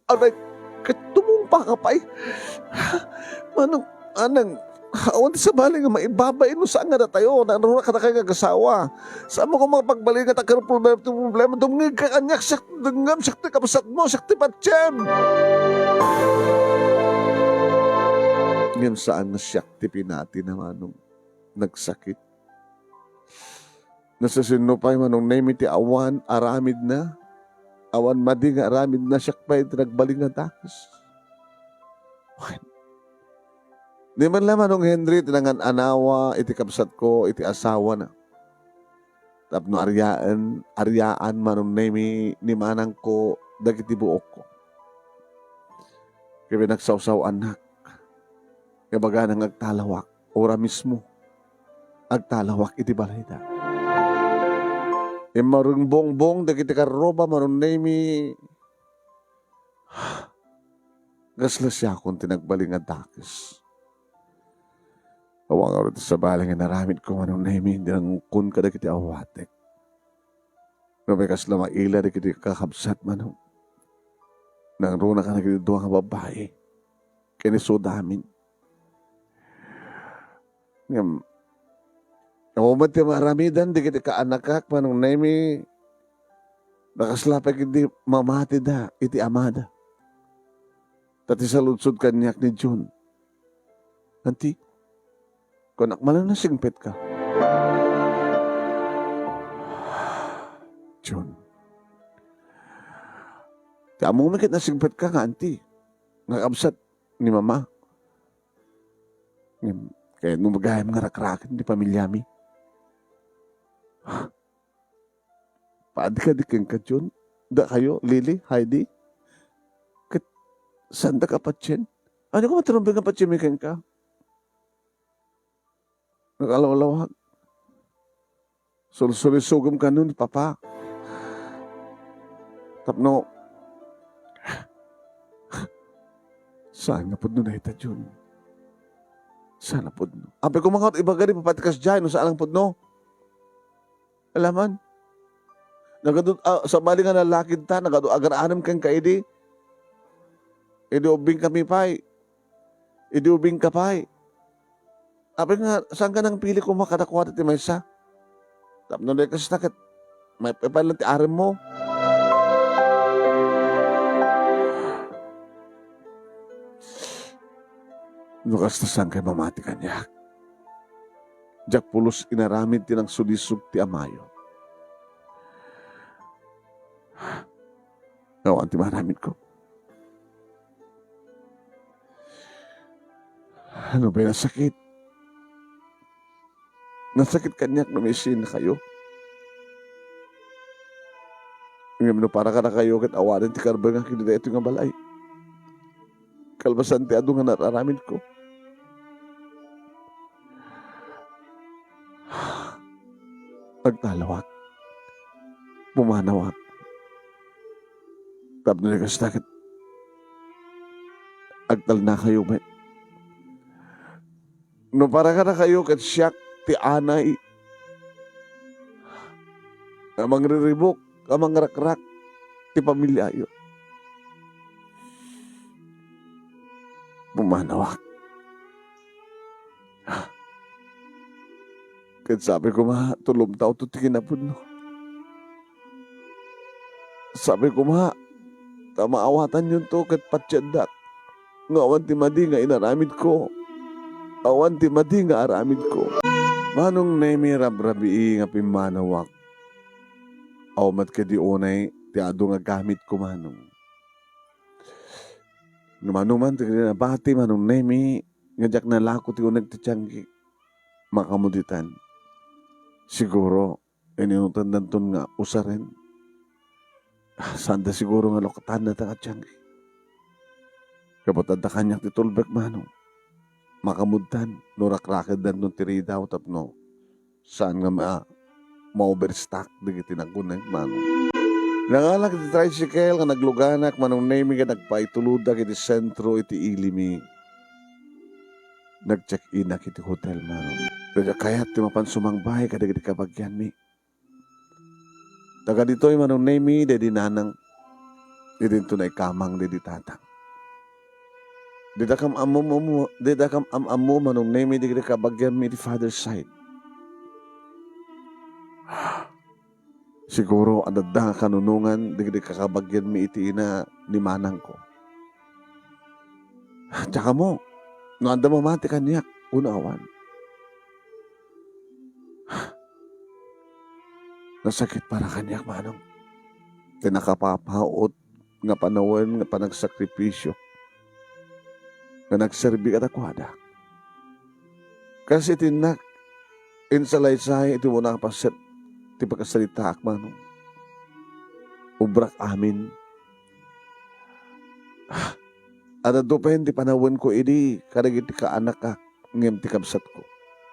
Anay katumumpa ka pa eh. Manong anang awan sa bali nga maibabay no saan nga na tayo naroon ka na kayo kagasawa saan mo kung mga pagbalik at ang problema dumngig ka kanyak dungam sakti kapasat mo sakti patsyem ngayon saan na sakti pinati na manong nagsakit nasasino pa yung manong name iti awan aramid na awan madi nga aramid na sakpay nagbalik na takas di man laman nung Henry, tinangan anawa, iti kapsat ko, iti asawa na. Tapno aryaan manong nemi ni manang ko, dagiti buok ko. Kaya nagsawsaw anak. Kaya baga nang agtalawak, ora mismo, agtalawak iti balay da. E marong bongbong, dagiti karoba, manong nemi, gaslas siya kung tinagbaling ang takis. Awang araw sa baling nga naramid ko manong nemi, hindi nang kun ka na kiti awatek. Nabikas lang maila na kiti kakabsat manong. Nang runa ka na kiti duwang babae. Kiniso damin. Nakumat yung maramidan, di kiti kaanakak manong nemi. Nakaslapag hindi mamati da, iti amada. Tati sa lutsod kanyak ni June. Nanti, kunak malang nasingpit ka. June. Kaya mo makit nasingpit ka nga, auntie. Nakabsat ni mama. Kaya nung magayam nga rakrakin di pamilyami. Paadikadikin ka, June. Da kayo, Lily, Heidi. Sanda ka patsin? Ano ko matarumbing ka patsimikin ka? Nakalawalawag. Sul-sulisugam ka nun, papa. Tapno, saan na po nun na ita, Jun? Saan na po nun? Ape ko mga iba gani, papatikas dyan, saan lang po no? Alaman? Sa bali nga nalakid ta, agar-anam kang kaidi. Idi ubing kami pa'y. Idi ubing ka pa'y. Ape nga, saan ka nang pili ko makadakwata ti maysa? Tapno na kasi nakit, may papalan ti arim mo. Nukas na saan kay mamati kanya. Jak pulos inaramid ti ng sulisog ti amayo. Nawan ti maramid ko. Ano ba yung sakit? Nasakit kanyak na may sin na kayo. Ngayon para ka na kayo kat awanan ti karba nga kinida ito nga balay. Kalbasan ti ado nga nararamid ko. Nagtalawak. Pumanawak. Tapno na kasi takit. Agtal na kayo may. No para ka na kayo kat siyak ti anay. Amang riribok, amang rakrak, ti pamilya yun. Pumanawak. Kat sabi ko tulom tao to ti kinapun no. Sabi ko tamaawatan yun to kat patyadak. Ngawan ti madi nga inaramid ko. Awan ti madi nga aramid ko. Manong nemi rabrabi nga pimanawak. Awmat ka di unay ti ado nga gamit ko manong. Numanuman ti nabati manong nemi nga jak na lako ti unag ti tiyanggi. Makamuditan. Siguro ininutan danton nga usaren. Sanda siguro nga lokatan na ta tiyanggi. Kapatad na kanyak ti tulbek manong. Makamudtan, nurakrakad dan nung tiridaw tapno. Saan nga ma-overstock digiti nagunay manong. Nanganak iti tricycle nga nagluganak manong name nga nagpaituluda iti sentro iti ilimi. Nag-check-in na iti hotel manong. Kaya ti mapansumangbay kadigiti kabagyan mi. Taga dito'y manong name dedi nanang dito na ikamang dedi tatang. Didakam amo manong name digiti kabagyan mi di father's side. Siguro adada kanunungan digdi kakabagyan mi iti ina ni manang ko. Tsaka mo, no anda mamati kanyak, unawan. Nasakit para kanyak manong. Tinakapapaot nga panawan nga panagsakripisyo. Nga nagserbi katakwada. Kasi tinak, insalaysay iti mo nakapaset ti pagkasalita akmanong. Ubrak amin. Ada dopen ti panawan ko idi kadagiti ka anak ka ngem ti kabsat ko.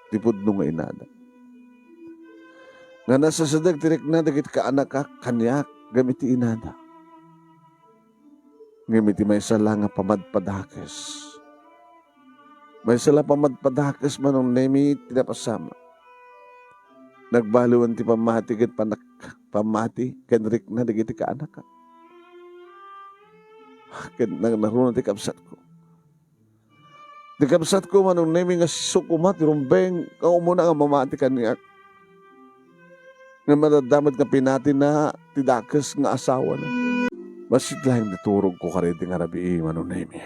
Ti pudno nga inada. Nga nasasadag tirik na dagiti ka anak ka kanyak gamit ti inada. Ngem iti may sala nga pamadpadakes. May sala pamadpadakes manong nemi tinapasama. Nagbaluan ti pamati ket pamati kenrik na dagiti ka anak ka. Ken naruno ti kabsat ko. Ti kabsat ko manong nemi nga sukumat rumbeng kao muna nga mamati kaniak. Nga madadamad nga pinati na ti dakes nga asawa na. Masit lang diturog ko kariti nga rabi manong nemi.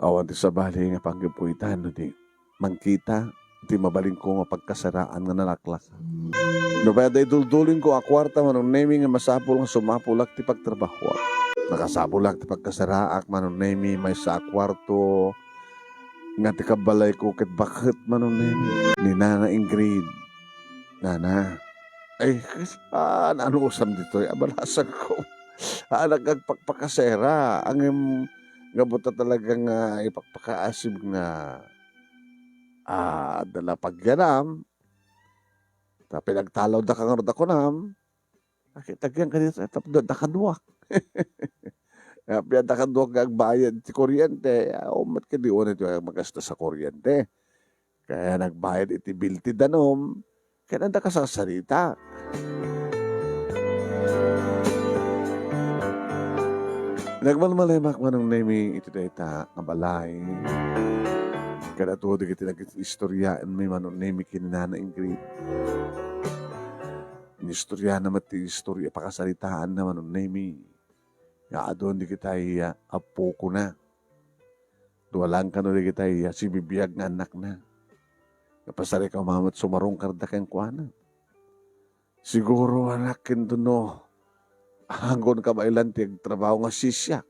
Awan ti sabali nga panggipuitan no ti mangkita ti mabaling ko nga pagkasaraan nga nalaklak. No pwede idulduling ko a kwarta manong nemi nga masapul nga sumapulak ti pagtrabaho. Nakasapulak ti pagkasaraak manong nemi may sa kwarto nga ti kabalay ko ket bakit manong nemi ni Nana Ingrid. Nana, ay ano usam dito abalasag ko. Nagpagpakasera ang nga buta talagang ipagpakaasib nga dala pagyanam tapi nagtalaw da kang ko nam nakitagyan ka dito tapos da kaduwak da kaduwak ang bayad si kuryente umat ka di unit yung magasta sa kuryente kaya nagbayad iti bilti danom kaya nanda ka sa sarita. Nagmalmalemak manong nemi iti dayta nga balay. Kada tuho di kiti nag-istoryaan may manong nemi kinana Ingrid. Inistorya naman ti istorya pakasalitaan na manong nemi. Nga adon di kita apo ko na. Duwalang ka no di kita si bibiyag nga anak na. Kapasari ka mamat sumarong karda kang kuana. Siguro anak kinto no. Hanggon ka ba ilan tiyag trabaho nga sisya.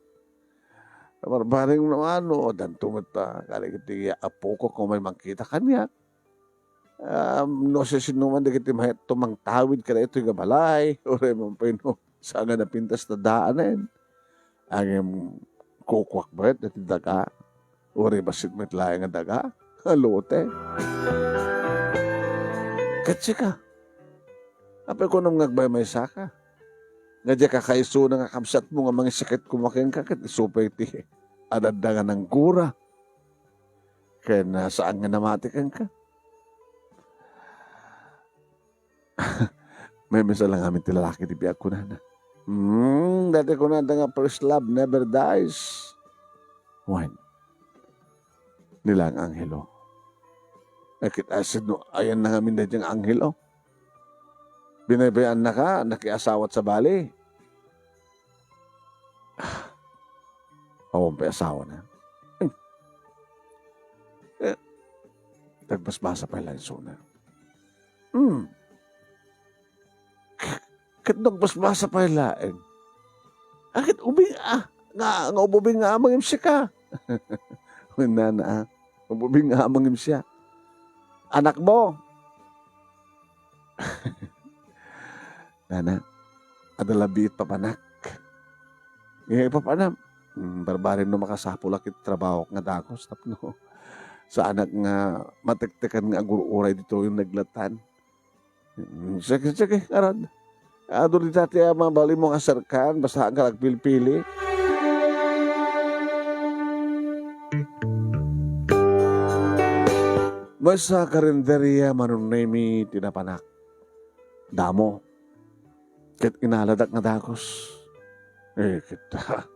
Barbaring naman, dan tumot pa. Kali kiti apo ko kung may makita kanya. No siya sinuman, di kiti tumang tawid ka na ito yung balay. Ure mong pino, saan nga napintas na daanin. Ang kukwak ba ito, dati daga. Ure basit met laing nga daga. Halote. Katsi ka. Apay ko nang nagbay may saka. Nga di kakaiso na nga kamsat mo nga mga sakit kumaking kakit isupay ti adadagan ng gura. Kaya nasaan nga namatikan ka? May misa lang amin ti lalaki ti biyak ko na. Dati ko na nga first love never dies. One. Nilang anghelo. Nakit asid no, ayan na ngamin na diyang anghelo. Binabayaan na ka, nakiasawat sa bali. Awang pa asawa na. Nagbasbasa pa lang suna. Kat nagbasbasa pa lang. Akit ubing nga ubing nga amang imsya ka. Nana, ubing nga amang imsya. Anak mo. Nana, adalabit papanak. Papanam. Barbarin no makasapulak iti trabaho nga dakos. Tapno, sa anak nga matektekan nga agururay dito yung naglatan. Sige, sige, aron. Doon din dati mga bali mo kasarkan, basta ang kalagpil-pili. Basta karinderya manunemi tinapanak. Damo. Kit inaladak na dakos. Kita.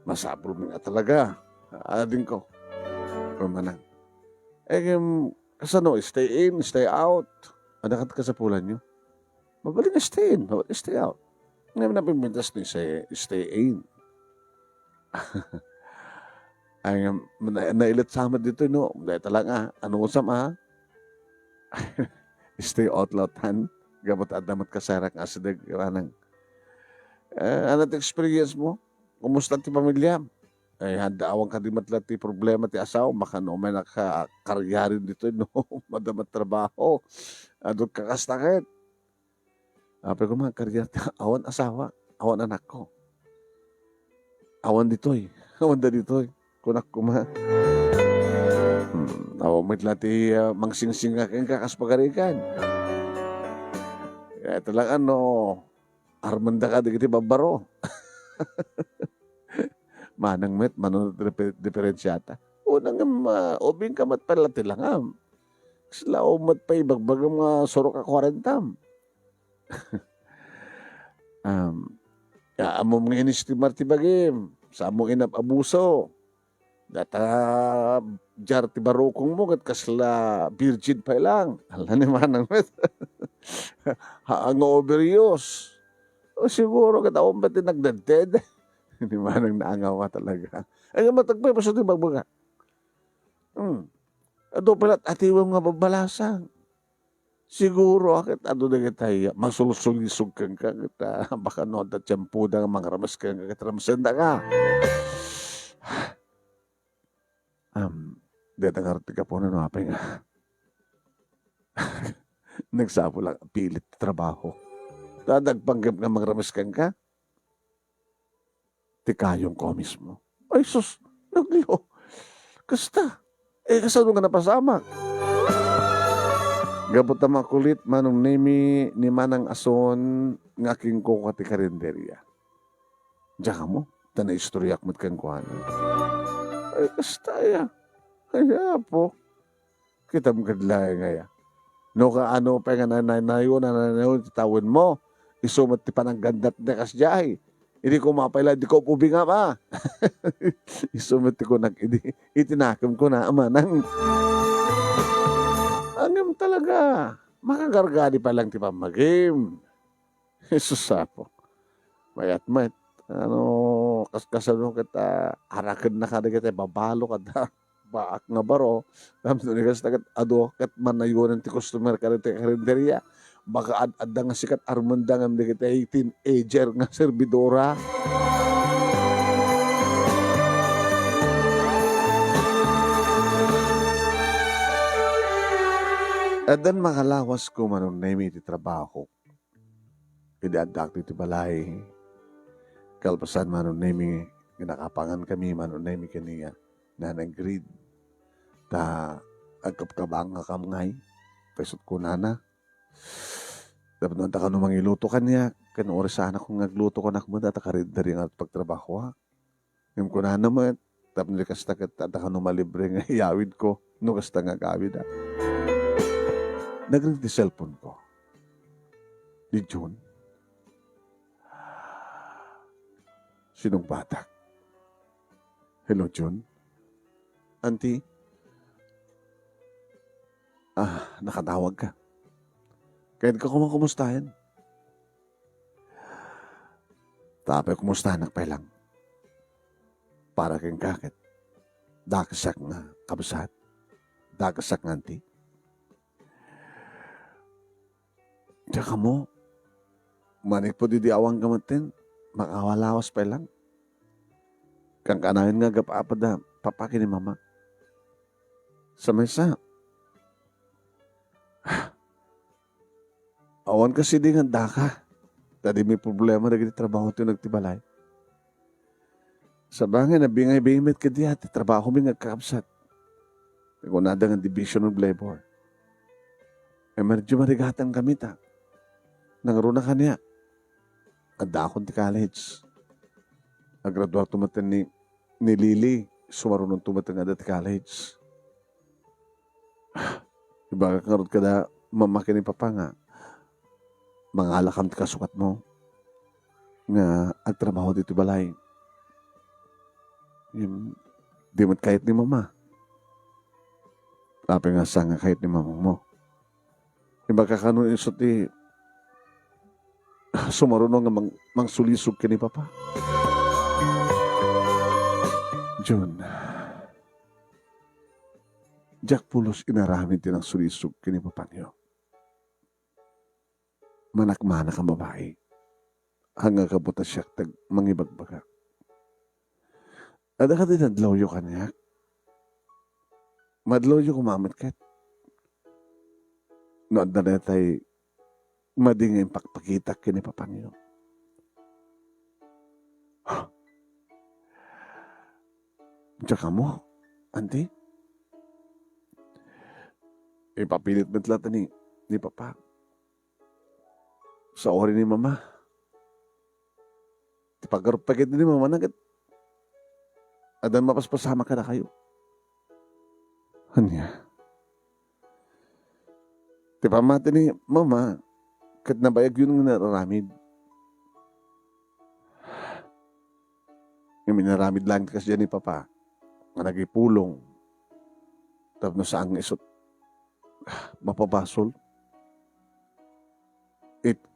Masabro nga talaga. Ading ko. Permanang. Kasano, stay in, stay out. Adakat ka sa pulan nyo. Mabalik na stay in, mabalik stay out. Ngayon na pimintas ni stay in. Ay, nailit sama dito, no? Dahil talaga, ano usam, stay out lautan. Gabot at damat kasarak nga sa dagranang. Ano experience mo? Kumusta ti pamilya? Ay, handawang ka di matla ti problema ti asawa. Maka no, may nakakaryarin dito, no? Madamat trabaho. Doon kakastakit. Pero kung mga karyar, awan asawa, awan anak ko. Awan dito'y. Awan da dito'y. Kunak ko ma. Awan may lati mangsingsing ka kang kakaspagarikan. Kaya talaga armanda ka di kiti babaro. Manang met, manong diferensyata. Unang ubing ka mat pala tilangam. Sila umat pa ibagbagang mga surok ka 40. Amo mga inistimar ti bagim. Sa among inapabuso. Data jar ti barukong mo kat kasla virgin pa lang. Hala ni manang met. Haang overuse. O siguro katawang ba ti nagdaded? Hindi manang naangawa talaga. Ay matagpay pa sa ti bagbaga. Ado palat atiwang nga babalasang. Siguro akit ado na kitay masulsulisog kang ka kita baka no da tiyempo da mga ramas kang katramsenda ka. Dito nga rati ka po na napay nga. Nagsapo lang pilit trabaho. Dadagpanggap nga mga ramas kang ka. Tikayong ko mismo. Ay sus, naglo. Kasta. Kasano nga napasama. Gabot na makulit manong nemi ni manang ason ng aking ko kati karinderya. Diyan mo, na istoryak mo't kang kuhan. Ay, kastaya. Kaya po. Kita mo kadlaya ngaya. No ka ano pa nga nananayon, tawin mo. Isumat ti panang gandat na kasyahay. Hindi ko mapayla, di ko pubi nga pa. Isumat ti ko itinakam ko na amanang. Angam talaga. Makagargadi pa lang ti pamagim. Susapo. Mayat mayat. Kasano kita, harakan na kada kita, babalo kada. Baak nga baro. Tapos ni kas tagat ado kat manayunan ti customer kada ti karinderya. Baka adda nga sikat armanda nga di kita 18-ager nga servidora. At dan makalawas ko manong naimi ti trabaho. Idadak ti balay. Kalpasan manong naimi, ginakapangan kami manong naimi kaniya na nag-grid. Ta agkapkabang nga kamngay. Pesot ko nana. Dapat nung ka nung mangiluto kanya. Kanori sa anak kong nagluto ko nakmada. Takarid na rin at pagtrabaho ha. Ngayon ko na naman. Dapat nung kasta ka nung malibre nga iyawid ko. Nung kasta nga gawid ha. Nag-ring di cellphone ko. Di June. Sinong batak? Hello, June? Auntie? Nakatawag ka. Kahit ka kumustahin. Tapos kumustahan na lang. Para kang kakit. Dakasak nga kabsat. Dakasak nga auntie. Tsaka mo, manik po di awang gamatin, makawalawas pa lang. Kang kanahin nga gapapad na papaki ni mama. Sa mesa. Awan kasi di nga daka. Tadi may problema na trabaho ito nagtibalay. Sa bangin na bingay-bingit ka di ati, trabaho may nagkakapsat. Kung nada nga division of labor. Medyo marigatan kami ta. nangaruna ka niya. Anda akong ti college. Agraduar tumatan ni Lily. Sumarunong tumatan nga ti college. Ibaga karot ka na mamakin ni Papa nga. Mangalakam ti kasukat mo. Nga agtrabaho dito balay. Di mo't kahit ni Mama. Tapi nga sa nga kahit ni Mama mo. Ibaga kanon isot sumarunong nga mangsulisog ka ni Papa. John, Jack pulos inaramid din ang sulisog ka ni Papa niyo. Manakmana ka babae. Hanggang kabuta siya tag mangibagbaga. Ada ka din nadlawyo ka niya. Madlawyo kumamit kat. Noon na tayo madingay pakpakita kini Papa niyo. Tsaka mo, auntie? Ipapilit mo tila ni Papa. Sa ori ni Mama. Pagkarupagit ni Mama nagat. Adan mapaspasama ka na kayo. Hanya. Pamati ni Mama. Kat nabayag yun ng nararamid. Yung minaramid lang kasi dyan ni Papa. Nga nagipulong. Tapos saang isot. Mapabasol.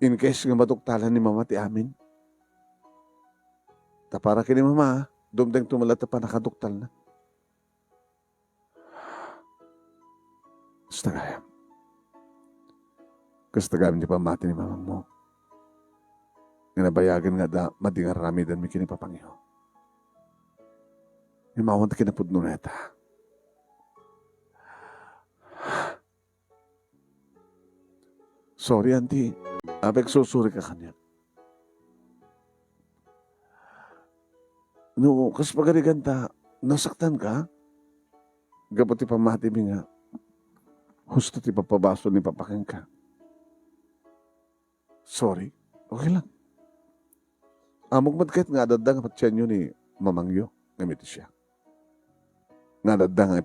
In case nga matuktalan ni Mama ti amin. Ta para kini Mama, dumdeng tumalata pa nakaduktal na. Basta kaya. Basta kaya hindi pa mati ni Mama mo. Nga nabayagan nga da madingar ramidan mi kini Papangyo. Yung mawanta kinapudno na ita. Sorry, auntie. Abek susuri ka kanya. No, kas pagarigan ta, nasaktan ka? Gabot ti pamati mi nga. Husto ti papabaso ni Papaking ka. Sorry. Okay lang. Amok madkait nga dadang patsenyo ni Mamangyo. Ngamit siya. Nga dadang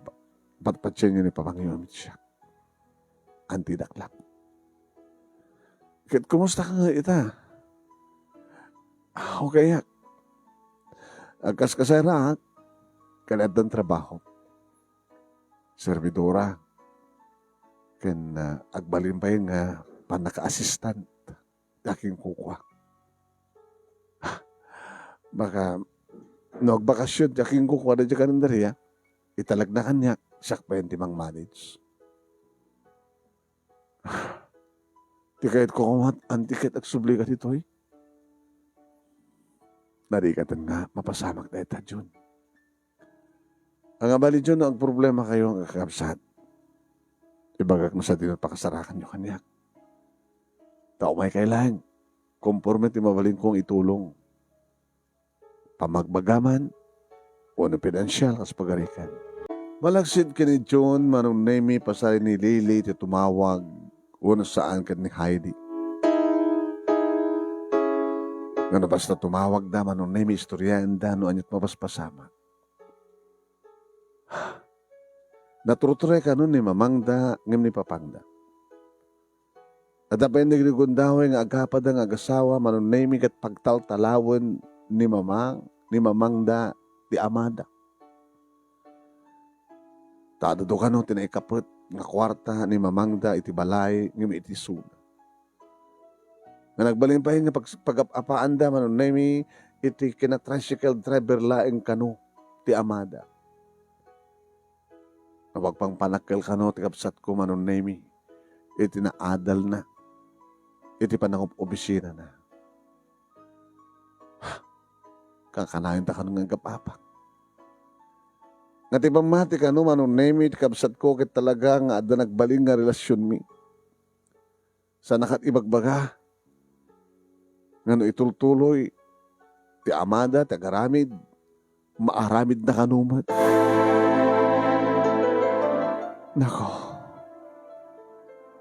patsenyo ni Papangyo. Ngamit siya. Antidaklak. Kit, kumusta ka nga ita? Okay, yak. Agkas kasara, kanad ng trabaho. Servidora. Ken agbalin pa yung panaka-assistant. Daking kukwa. Baka, nagbakasyon, daking kukwa na dyan ka ng dariya, italag na kanya, siyak pa yung timang manage. Di kahit ko kumat, antiket at subli ka dito eh. Narikatan nga, mapasamak na ita, Jun. Ang abali, Jun, ang problema kayo ang kakabsat. Ibagak na sa dinot pakasarakan nyo kanya. Tao may kailangan. Conforme ti mabalin kong itulong. Pamagbagaman, o na pinansyal kas pagarikan. Malaksid ka ni John, manong nemi, pasari ni Lily, ti tumawag, o saan ka ni Heidi. Nga na basta tumawag da, manong nemi, istoryahan da, no anyat mapaspasama. Naturuturay ka nun ni Mamangda, ngam ni Papangda. At apay nagrigundahoy nga agapad ang agasawa, manong nemi, kat pagtaltalawon ni Mamangda, di Amada. Tadado ka no, tinaikapot, nga kwarta ni Mamangda, iti balay, ngam iti suna. Nga nagbalin pa nga pag-apaan da, manong nemi, iti kina-tricycle driver laeng kano, ti Amada. Wagpang panakkel kano, ti kapsat ko, manong nemi, iti naadal na, iti panangop obisina na. Kakanayin ta kanong nga kapapak. Nga ti pamati ka no, manong nemi, iti kapsat ko, kit talaga nga ada nagbaling nga relasyon mi. Sa nakat ibagbaga, nga no itultuloy, ti Amada, ti agaramid, maaramid na kanumat. Nako,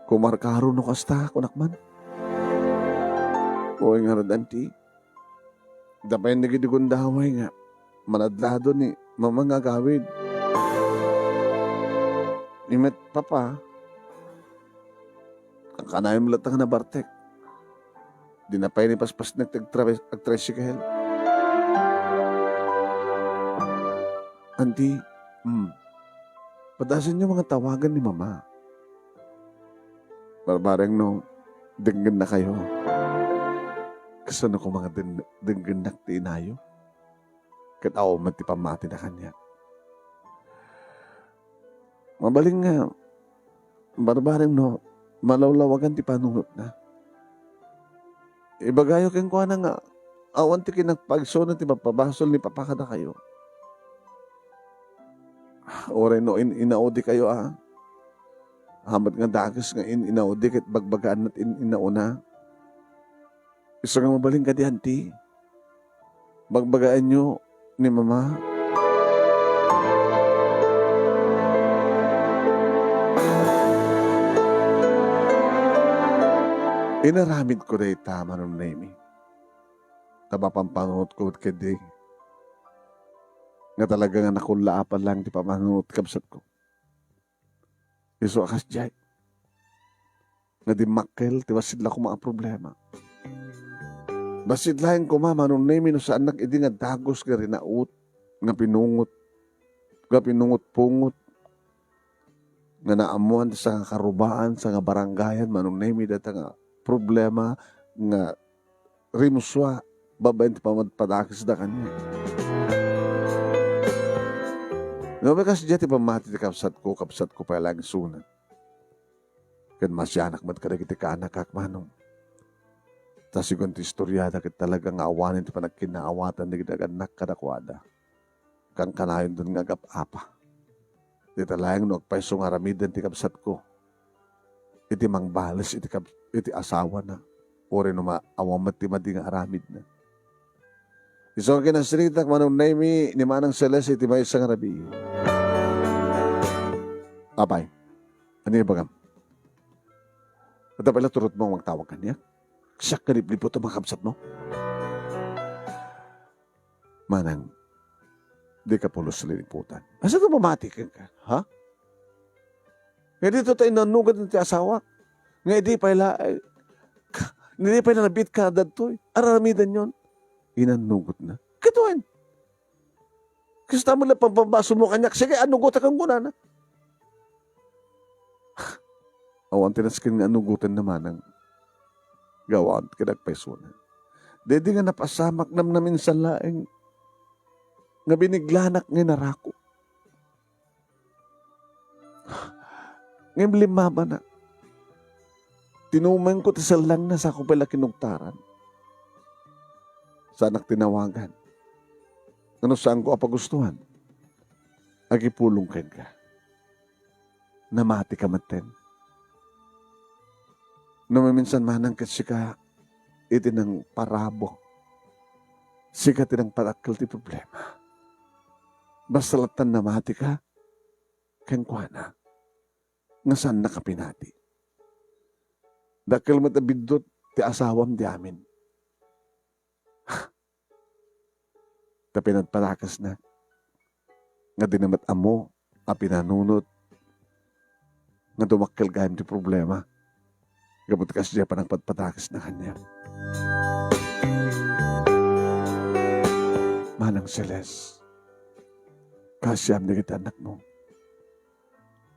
kumarkaro no kasta, kunakman. O nga rad, auntie. Dapay nagidugundaway nga. Manadlado ni mama nga gawid. Imet papa. Ang kanay mo latang na bartek. Di na pa ni paspas nagtricycle. Auntie, padasin niyo mga tawagan ni mama. Barbareng no, dinggan na kayo. Kasano ko mga dinggan na tinayo? Kataw man ti pamati na kanya. Mabaling nga, barbareng no, malawlawagan ti panunot na. Ibagayo keng kuha na nga, awan ti kinagpagso na ti mapabasol ni papakada kayo. Oray no, inaudi kayo Hamad nga dagas nga inaudi ket bagbagaan at inauna. Isa nga mabaling ka di, auntie. Bagbagaan nyo ni mama. Inaramid ko na itama ng name. Tabapampangot ko at kedi. Nga talaga nga nakulaapan lang di pamanunot kabsat ko. Iso akas dyan. Nga di makkel, di basid lang ko mga problema. Basid lang ko manong name no sa anak idi nga dagos nga rinaut, nga pinungot pungot, nga naamuan sa karubaan, sa nga baranggayan, manong name data nga problema, nga rimuswa, babayin ti pamadpadakis da kanya. Nabi kasi dyan ti pamati ti kapsat ko pa lang sunan. Kan masyanak mat kadagiti ka anak kakmanong. Tas sigon ti istoryada kit talagang awanin ti panagkinaawatan di anak kadakwada. Kang kanayon dun nga gap-apa. Di talayang no agpaiso nga ramidan ti kapsat ko. Iti mangbalis iti asawa na. Ore no maawamat ti madi nga aramid na. Isang kinasritak manong naimi ni Manang Celeste iti may isang rabi. Apay, ano yung bagam? At pala turot mo magtawag kanya? Siyak kanip-lipot ang mga kapsat mo? Manang, di ka pulos sa liliputan. Asa ito mamati ka? Ha? Nga dito tayo nanugad ng asawa. Nga di pa nabit ka dadto. Aramidan yon. Inanugot na. Kituin. Kasi tamo lang pambabaso mo kanyak. Sige, anugot kang guna na. Awan tinaskin nga anugutan naman ang gawaan kinagpaisunan. Dede nga napasamak namin sa laing nga biniglanak nga narako. Ngayon limama na. Tinuman ko tisalang na sa ako pala kinugtaran. Sa anak tinawagan. Ano saan ko apagustuhan? Agipulong ka. Namati ka maten. Namaminsan manang kasi ka iti ng parabo. Sika tinang parakal ti problema. Basta latan namati ka, kengkwana. Nga saan nakapinati. Dakil matabidot ti asawam di amin. Tapi nagpalakas na. Nga dinamat amo, pinanunot. Nga dumakil gayam ti problema. Gabot kasi siya pa ng patpatakas na kanya. Manang Celeste, kasyam na kita anak mo.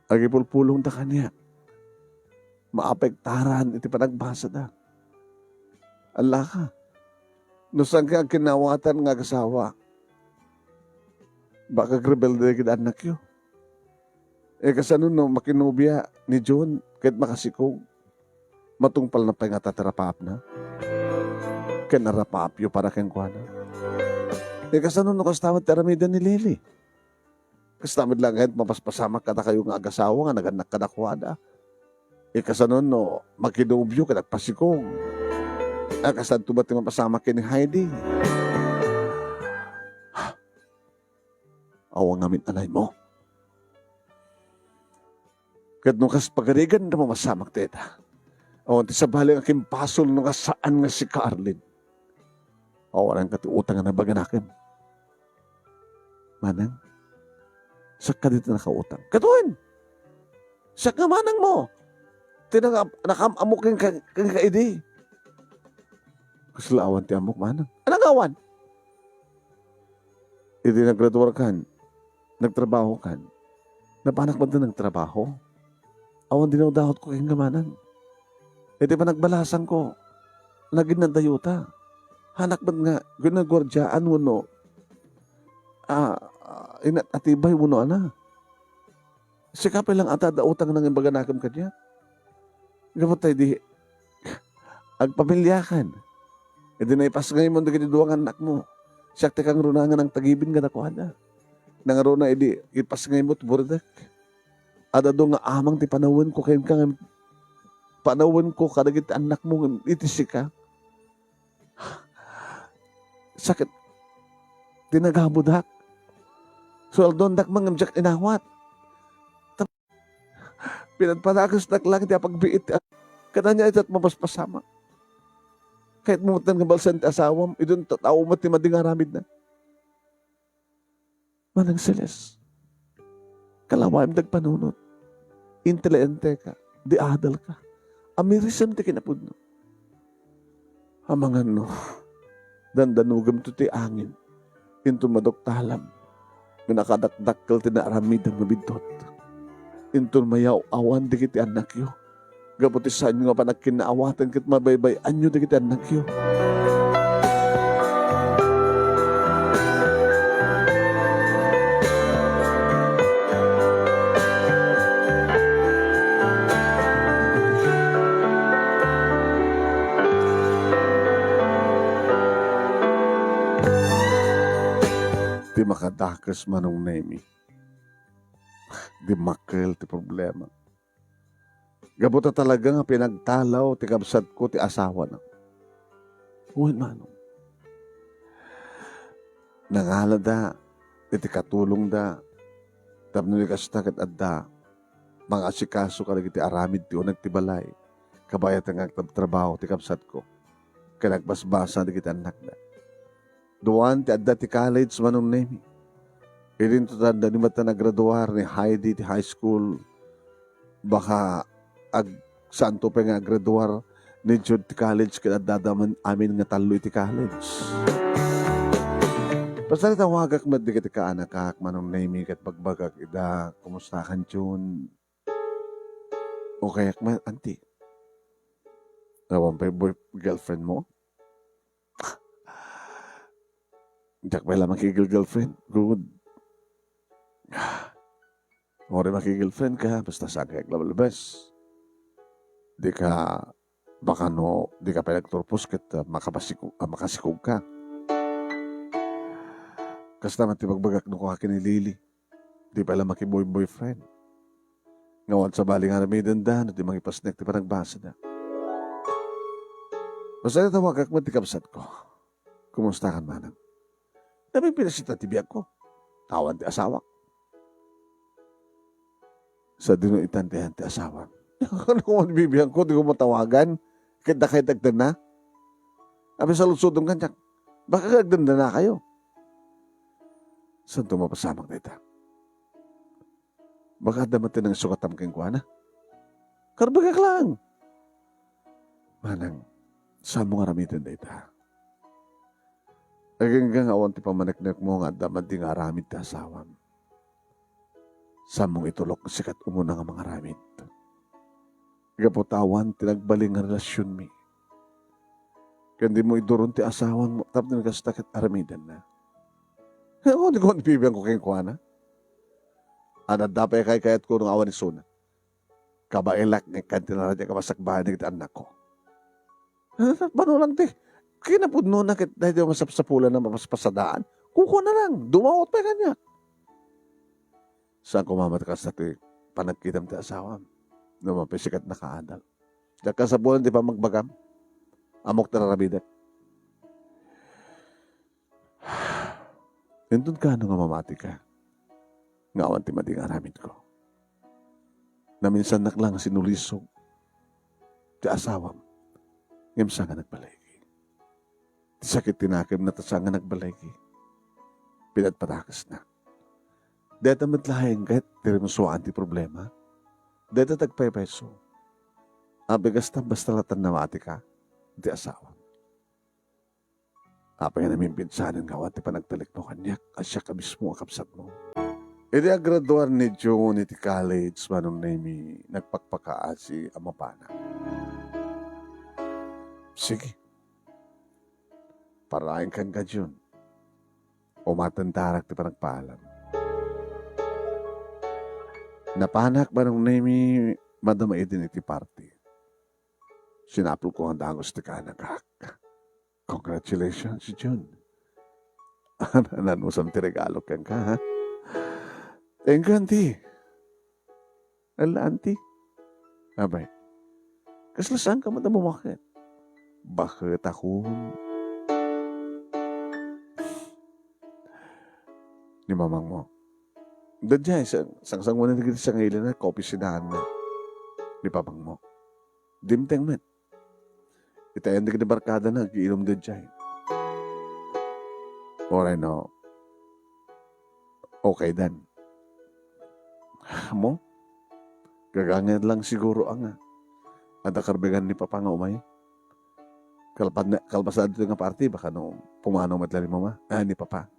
Agipulpulong da kanya. Maapektaran iti panagbasa da. Allah ka. No saan ka kinawatan nga kasawa? Baka rebelde kita anak yo. Kasano no makinubya ni John kahit makasikog. Matungpal na pa nga tatarapap na. Kaya narapap yo para keng kuha na. Kasano no kastamad taramidan ni Lily. Kastamad lang kahit mapaspasamak kada kayo nga agasawa nga naganak kadakwada. Kasano no makinubyo kada pasikog. Kasanto ba't mapasamak ni Heidi? Awang amin anay mo. Kat nung kas pagarigan na mamasamak teta. O, ti sabali nga kimpasol no nga saan nga si Carlin. O, walang katiutang nga nabaganakin. Manang, sa ka dito nakautang. Katuin! Sa ka manang mo. Nakamamok kang kaidi. Kaslaawan ti amok manang. Anong awan? Hindi naggraduar kan. Nagtrabaho kan. Napanak ba din ng trabaho? Awan dinawdahot ko kayong gamanan. E di ba nagbalasan ko? Naging nandayuta. Hanak ba nga, ginagwardyaan mo no? Inatibay mo no, ana. Sikapay lang ata da utang ng imbaga nakam kanya. Gamot tayo di, agpamilyakan. E di na ipas ngayon mo, di duwang anak mo. Siyak te kang runangan ng tagibin ka na kuhada. Nangaruna edi ipas ngay mo't burdak. Ada do nga amang ti panawin ko kayo kang panawin ko kadagit anak mo itisi ka. Sakit. Tinagabudak. So aldon dak mangamjak inawat. Pinagpanakas dak lang ti pagbiit. Kadanya itat mapaspasama. Kahit mo nga balsan ti asawam, idun tao mo ti madingaramid na. Manang Seles, kalawam dagpanunot, intelente ka, di adal ka, amirisam ti kinapudno. Amangan no, dandanugam to ti angin, into madoktalam, nakadakdakkel ti naaramid ang mabidot. Into mayaw awan di kiti anak yo, gaputi saan nyo nga panagkinaawatan kit mabaybay anyo di kiti anak yo. Di makadakas manong nemi. Di makel ti problema. Gabuta talaga nga pinagtalaw ti kabsat ko ti asawa na. Uwin manong. Nangala da, iti katulong da, tapno ni kastakit adda, mga asikaso ka ti aramid ti unag ti balay, kabayat ang agtrabaho ti kabsat ko, kanagbasbasa ti kita anak da. Duwan ti adda ti college manong nemi. Irin to tanda ni mata nagraduar ni Heidi ti high school. Baka saan to pa nga graduar ni Jude ti college kaya dadaman amin nga talo iti college. Basta tawagak mat di kiti kaanakak manong nemi kat pagbagak ida kumusta kan June. O kayak man anti. Awan pa girlfriend mo? Diyak pa lang makigil-girlfriend. Good. Ori makigil-girlfriend ka, basta saan ka naglalabas. Di ka, baka no, di ka pa nagturpos kat makasikog ka. Kas naman tibagbagak no ko hakin ni Lily. Di pa lang makiboy-boyfriend. Ngawan sa baling haramidan da, no di mangipasnek, di pa nagbasa da. Basta natawagak mo di kapsat ko. Kumusta ka manang? Daming pinasita tibiyag ko. Tawan ti asawa. Sa dinuitan ti asawa. Ano kung bibiyang ko, di ko matawagan. Kahit dagdan na. Abi sa lutsudong kanyak. Baka kagdanda na kayo. Saan tumapasamang dita? Baka damatin ng sukatam keng kuwana. Karbagak lang. Manang, saan mo nga ramitin dita? Aganggang awan ti pamanaknak mo nga daman ti nga aramid ti asawam. Sa mong itulok sikat umuna nga mga aramid. Gaputawan ti nagbaling nga relasyon mi. Kandi mo iduron ti asawan mo tapos nagkastakit aramidan na. Ano di ko nipibiyang ko kayong kuwana? Anad dapay kayat ko nung awan ni Suna. Kabailak ng kantina na niya kamasakbahan ng anak ko. Bano lang ti? Kinapudno na dahil masapsapulan na mapaspasadaan. Kuko na lang. Dumawot pa kanya. Saan kumamatakas na ito panagkitam ti asawam? Namapisikat na kaadal. Nagkasapulan di pa magbagam. Amok tararabidat. Nandun ka nga mamati ka. Ngawan ti mading aramid ko. Na minsan naklang sinulisog. ti asawam, ngem sa nga nagbalagi. Ti sakit tinakim na tasa nga nagbalagi. Pinatpatakas na. Deta matlahayin kahit tirimusuan ti problema. Deta tagpaypayso. Abigas na basta latan na mati ka, ti asawam. Apa nga namin pinsanin nga ti panagtalik mo kanyak at siya ka mismo akapsat mo. Iti agraduar ni Joe ni ti college manong nami nagpakpakaa si Amapana. Sige. Parahin kang ka dyan. O matantarak ti panagpaalam. Napanak manong nami madamay din iti party. Sinapul ko ang dangos ti kanagak. Congratulations, Jun. Nanusam ti regalo kang ka, ha? Thank you, auntie. Ala, auntie. Abay, kaslasaan ka mo bakit? Bakit ako? Ni mamang mo. Dadya, sang mo na nagigit sa ngayon na kopi sinahan na. Ni papang mo. Dimteng met. Itayan di ka barkada na, giinom din dyan. Oray no. Okay dan. Mo? Gagangin lang siguro ang ada karbegan ni Papa nga umay. Kalpasado ito nga party, baka no pumanaw matlari mo ma. Ni Papa.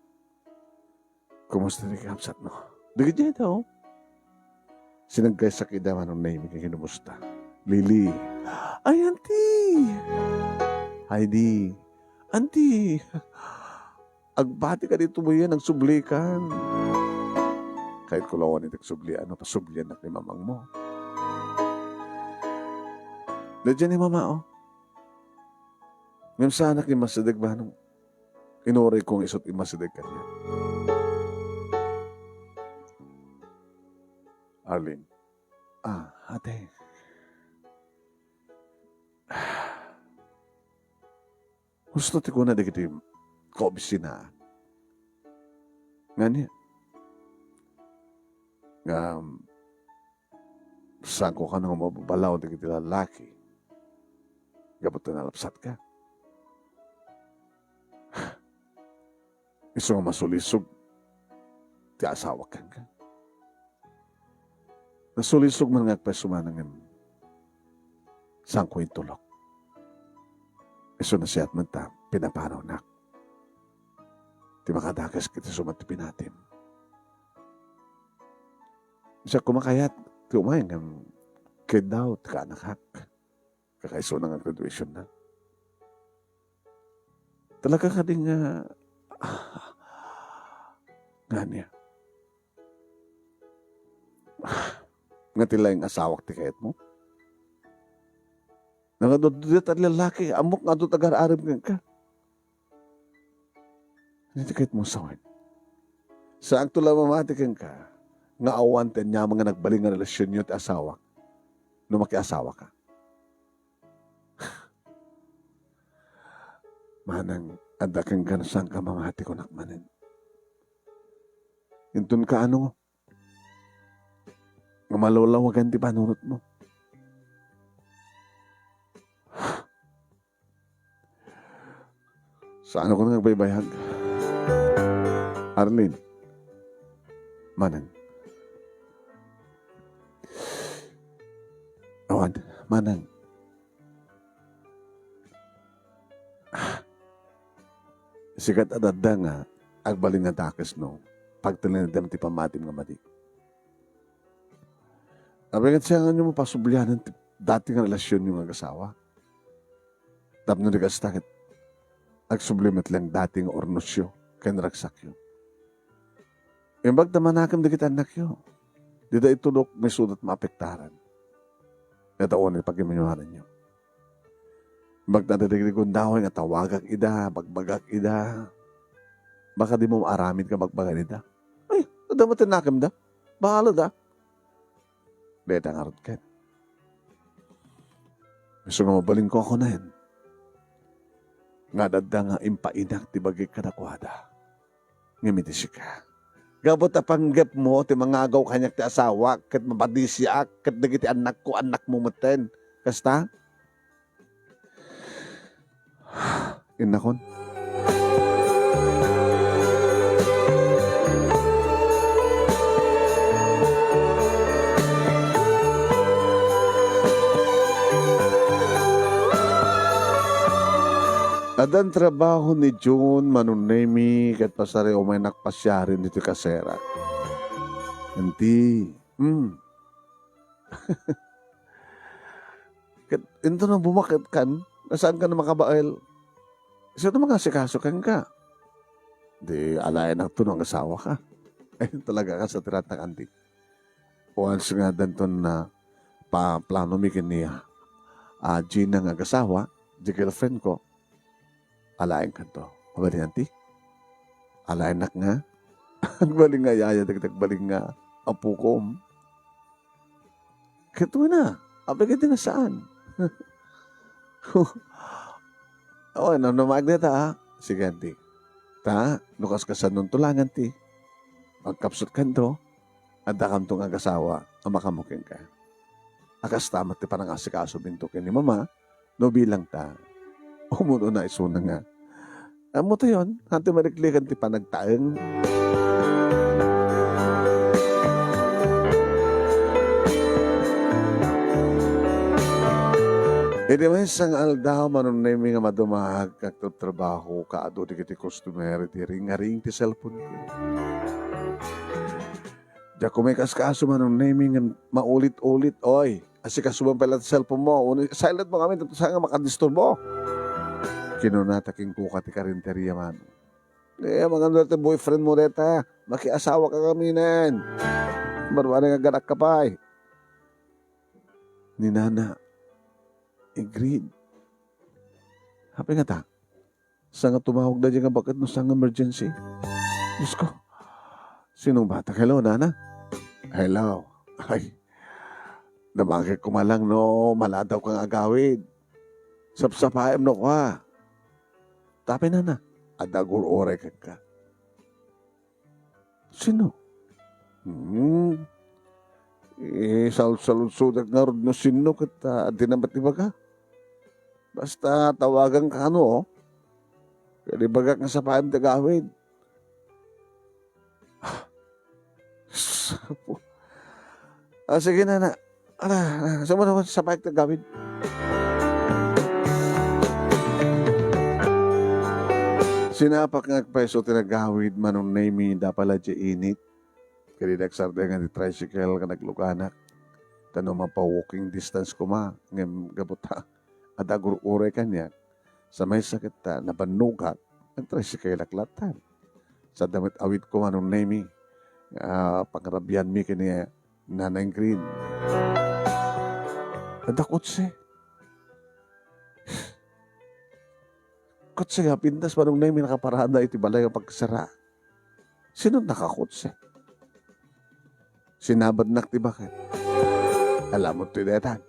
Kumusta rin kapsat no? Dagit dyan ito. Sinagkay sa kidaman ng name kaya kinumusta. Lily. Ay, auntie! Heidi. Auntie! Agbati ka dito mo yan, nagsublikan. Kahit kulawan ito nagsublian, pasublian na kay mamang mo. Nandiyan ni mama, oh. Ngayon sa anak ni Masadag ba, nung inuray kong isot imasadag ka niya. Arlene. Ate. Gusto ti ko na dikiti kaobisina. Nga niya. Nga, saan ko ka nang mababalaw dikiti lalaki. Gabot na nalapsat ka. Iso nga masulisog. Ti asawa ka ka. Nasulisog man nga pasumanang saan ko itulok. Iso na siya at manta, pinapanaw na. Di makadagas kita sumatipin natin. Siya kumakayat, ti umayin ng kid daw, tika anak. Kakaiso na nga graduation na. Talaga ka din nga niya. Nga tila yung asawak ti kayat mo. Nangadododit at lalaki, amok nga doon tagar-arab ka. Hindi kahit mo sawan. Sa akto lang mamatikan ka, nga awantin niya mga nagbaling nga relasyon niyo at asawa, no makiasawa ka. Manang, adakang ganasang ka mamati ko nakmanin. Intun ka ano, nga malulawagan di panunot mo. Saan ako nang nagbaybayag? Arlene. Manang. Awan. Manang. Sikat adada nga agbaling nga takes no. Pagtalinadam ti pamatim nga mati. Abengat siya nga nyo mapasublianan dating relasyon yung asawa. Tapno di kastakit. Agsublimat lang dating ornosyo, kaya naragsak yun. Imbag naman nakam dikit anak yun. Di da itulok may sudat maapektaran. Nataon ni pag-iminuhanan nyo. Imbag natadidig kong dahoy nga tawagak ida, bagbagak ida. Baka di mo maaramid ka bagbagan ida. Ay, nadamatin nakam da. Bahala da. Deta nga rod ka. Gusto nga mabaling ko ako na yan. Nga dadda nga impainak ti bagay kanakwada. Ngamiti siya ka. Gabot a panggap mo, ti mga agaw kanyak ti asawa, kat mabadisya, kat nagiti anak ko, anak mo maten. Kasta? Inakon. Adan trabaho ni June manunemi kat pasare o may nakpasyarin dito kasera. Nanti. Ito na bumakit kan, nasaan ka na makabail? Sino mga sikasukan ka? Di alayan ang tunong asawa ka. Ayun talaga ka sa tiratang anti. Once nga danton na plano mi kiniya. Gina nga asawa, di girlfriend ko, alayan ka to. Abali anti? Alayan nak nga. Ang baling nga yaya, dagdag-baling nga apo ko. Kito na. Abali ka nga saan? Oo, namamagnet ha. Sige, anti. Nukas ka sa nun tulangan, ti. Magkapsot ka to, anda kam tong agasawa, ang makamukin ka. Akas tamat ti parang asikaso binto ni mama, no bilang ta. Umuno na isuna nga. Amo to yun, hanti maliklikan ti panagtaeng. Edi may isang aldaw manunay nga madumahag kakto trabaho kaado di kiti customer ti ring-ring ti cellphone ko. Diya kung may kaskaso manunay nga maulit-ulit, oy, asikasuban pala ti cellphone mo, silent mo kami, tapos nga makadisturbo. Kinunataking ko ka ti karinteriya man. Mga natin boyfriend mo reta, makiasawa ka kami nan. Barwari nga ganak ka pa eh. Ni Nana, agreed. Happy nga ta. Sa nga tumawag na dyan nga bakit no sa emergency? Diyos ko. Sinong bata? Hello, Nana? Hello. Ay. Namangkit ko malang no. Maladaw kang agawid. Sapsapayam no ka. Tapi Nana. Adagur ore ka. Sino? Salud-sudag nga rin no sino kita di naman ibaga. Basta tawagan ka ano, kaya ibaga nga sa paim tagawid. Sige na. Sama naman sa paim tagawid. Sinapak nga peso tinagawid manong name dapala di init. Kaya nagsarda nga di tricycle ka nagluganak. Tano mapa-walking distance ko ma. Ngayon gabuta. Adagur ure kanya. Sa may sakit ta, nabanugat. Nag-tricycle naklatan. Sa damit awit ko manong name pangarabian mi kanya nanay green. Adakot siya. Kotse nga, pintas manong name nakaparada iti balay ang pagsara. Sino nakakotse? Sinabad nak ti bakit? Alam mo ito detan.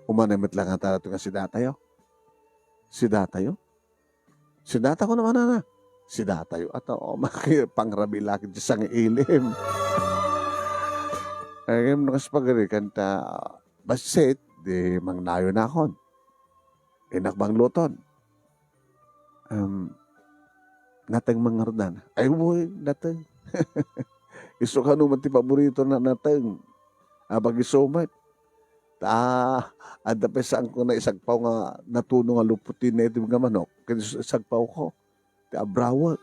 Umanamit lang ang tarato nga si Datayo. Si Datayo? Si Data ko naman na. Si Datayo. At pangrabi laki di sang ilim. Ay, nakaspagari kanta basit di mangnayo na akon. Inakbang luton. Natang mangardan. Ay, boy, natang. Iso ka naman ti paborito na natang. Abag isumat. Ada pa saan ko na isagpaw nga natuno nga luputin na ito nga manok. Kaya isagpaw ko. Ti abrawag.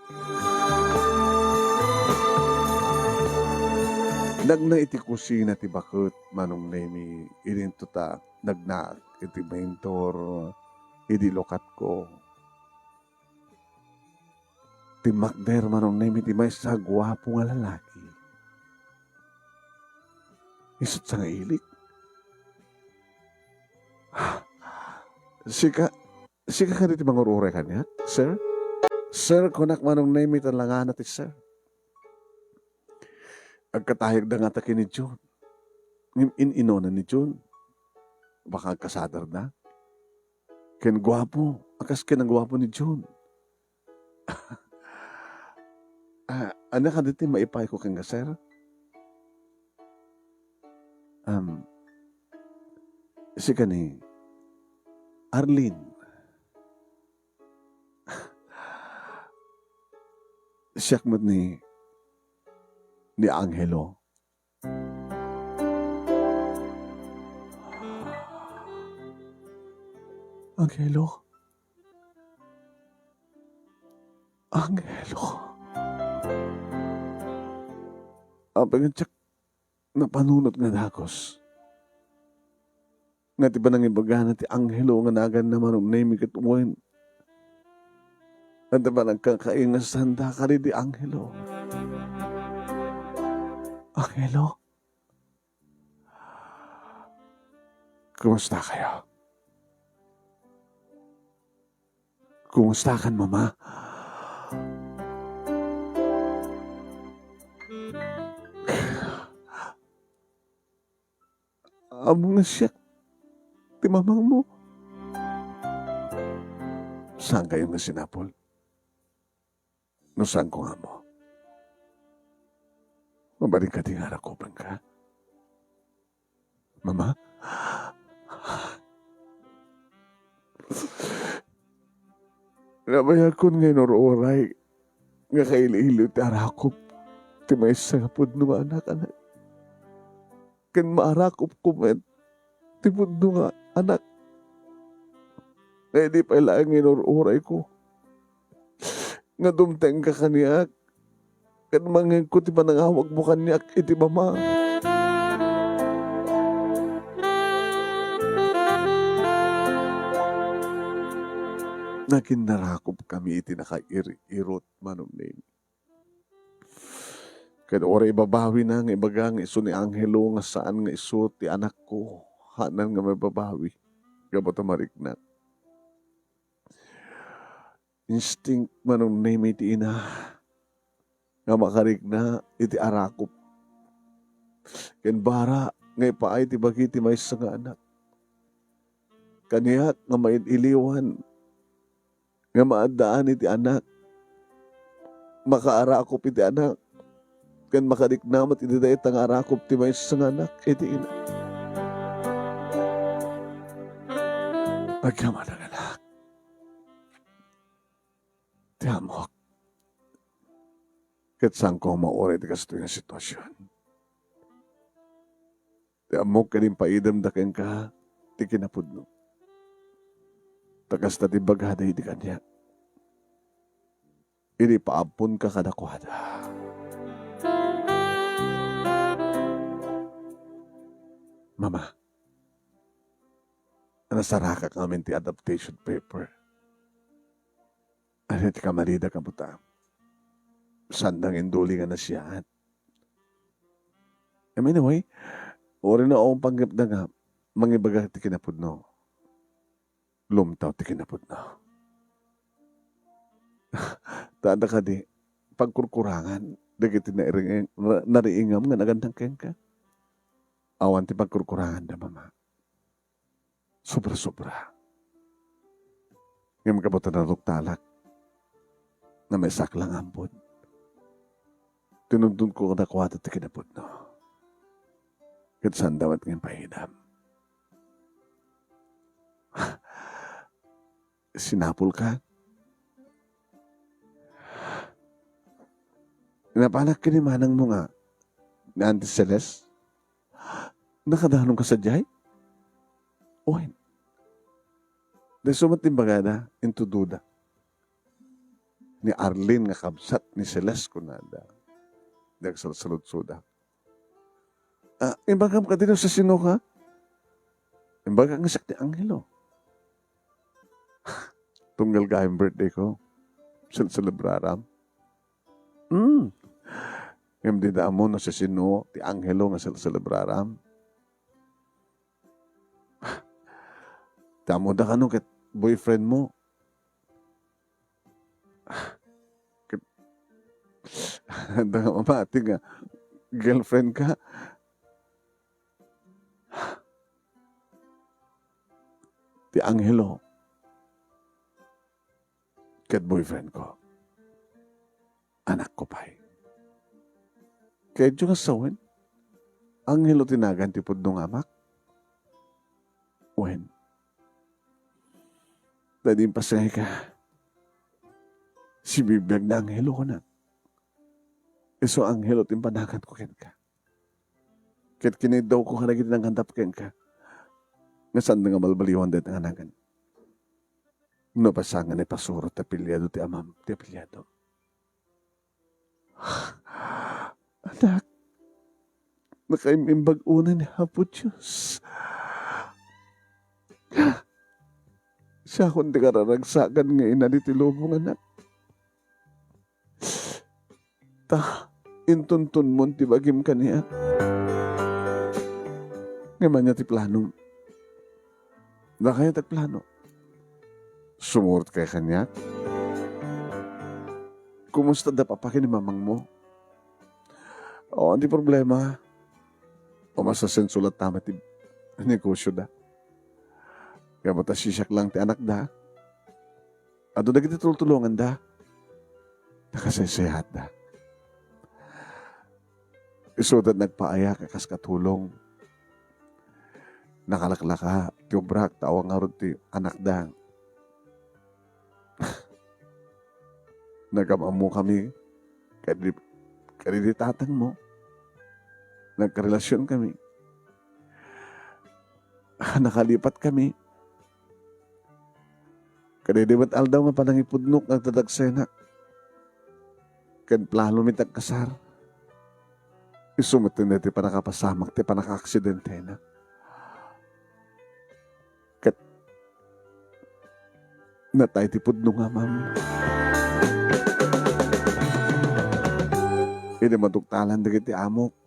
Nagna iti kusina ti bakit manong nemi irinto ta. Nagna iti mentor. Idi lokat ko. Ti makder manong nemi ti may sa gwapo nga lalaki. Isot sa nga ilik. Sika ka dito mangurure kanya, sir? Sir, kunak manong name it ang langan natin, sir. Agkatahig na nga taki ni John. Ino na ni John. Baka kasadar na. Ken gwapo. Akas ken ang gwapo ni John. Ano ka dito maipay ko kang sir? Si kani Arlene. siyak mat ni Angelo. Angelo? Angelo? Apang tsak napanunot nga dakos. Nga ti ba nang ibaga na ti Angelo nga nagan naman name kat uwan. At ba nagkakain nga sanda ka rin di Angelo? Angelo? Kumusta kayo? Kumusta kan, Mama? Amo nga siya, ti mamang mo. Saan kayo nga sinapol? No saan ko nga mo? Mabalik ka di nga rakoban ka? Mama? Nabayakon ngayon oray nga kaili-ilo ti arakop ti may sagapod no anak-anak. Kan maarakop ko man ti pudno nga anak. Nga di pa ilang ngayon oray ko. Nga dumteng ka kaniyak. Kan mangin ko ti panangawag mo kaniyak iti mama. Nakinnarakop kami iti nakairot manom name. Kaya oray ibabawi na nga ibagang iso ni Angelo nga saan nga iso ti anak ko. Hanan nga may babawi. Gabata mariknat. Instinct manom name iti ina. Nga makarikna iti arakop. Ken bara nga ipaay ti bagi ti may nga anak. Kaniyak nga mailiwan. Nga maadaan iti anak. Makaarakop iti anak. Kan makariknamat iti dayet ang arakop ti may nga anak iti ina. Agyaman ang anak. Ti amok. Kat saan ko maoray ti kasto yung sitwasyon. Ti amok kanin paidam daken ka ti kinapudno. Takas na ti bagada iti kanya. Ini paapon ka kadakwada. Mama, nasaraka kami ti adaptation paper. Ano ti kamarida ka puta? Sandang induli nga na siya. Anyway, ori na akong panggap na nga, mangibaga ti kinapudno. Lumtaw ti kinapudno. Tada ka di, pagkurkurangan, dagiti nariingam nga nagandang keng ka. Awan ti pagkurkurangan da mama. Sobra-sobra. Ngayon kabuta na ruktalak na may saklang ampod. Tinundun ko na kwata ti kinapudno. Kat saan dawat ngayon pahidam. Sinapol ka? Napanak kinimanang mo nga na Auntie Celeste? Nakadahanong ka sa jay? Oin. Dahil sumatimbaga na into duda. Ni Arlene nga kabsat ni Celeste kunada. Dahil sa salud-suda. Imbagam ka din sa sino ka? Imbagam nga sakti Angelo. Tunggal ka yung birthday ko. Celebraram. Yung dida mo na sa sino, ti Angelo nga celebraram. Tamo da ka nung kat boyfriend mo. Handa nga mamati nga. Girlfriend ka. Ti Angelo. Kat boyfriend ko. Anak ko pa eh. Kaya dyan nga sawen. Angelo tinagan ti pudno nga amak. When? Dadi pasay ka. Si bibiyag na Angelo ko na. Iso anghel o timpanagan ko ken ka. Ket kinidaw ko kanagit ng handap ken ka. Nga saan nga malbaliwan din ang anagan. No pasangan ni pasuro ti pilyado ti amam ti pilyado. Anak, nakaimimbag una ni Hapo Diyos. Siya kundi kararagsagan nga ina ni tilubong anak. Intuntun mo ti bagim kaniya. Ngayon niya ti plano. Na kaya ti plano. Sumurot kay kanya. Kumusta da papakin ni mamang mo? O, hindi problema. O masasensulat tama ti negosyo da. Kaya matasisyak lang ti anak da. Ado da kita tulungan da. Nakasaysayahat da. Isudad nagpaaya kakas katulong. Nakalaklaka, ti obrak, tawang nga ti anak da. Nagamamu kami, kadi tatang mo. Nagkarelasyon kami. Nakalipat kami. Kadidibat aldaw nga panangipudnok ng tadagsena. Kan plano mi tagkasar. Isumitin na ti panakapasamak, ti panaka-aksidente na. Kat natay ti pudno nga, ma'am. Hindi matugtalan da ti amok.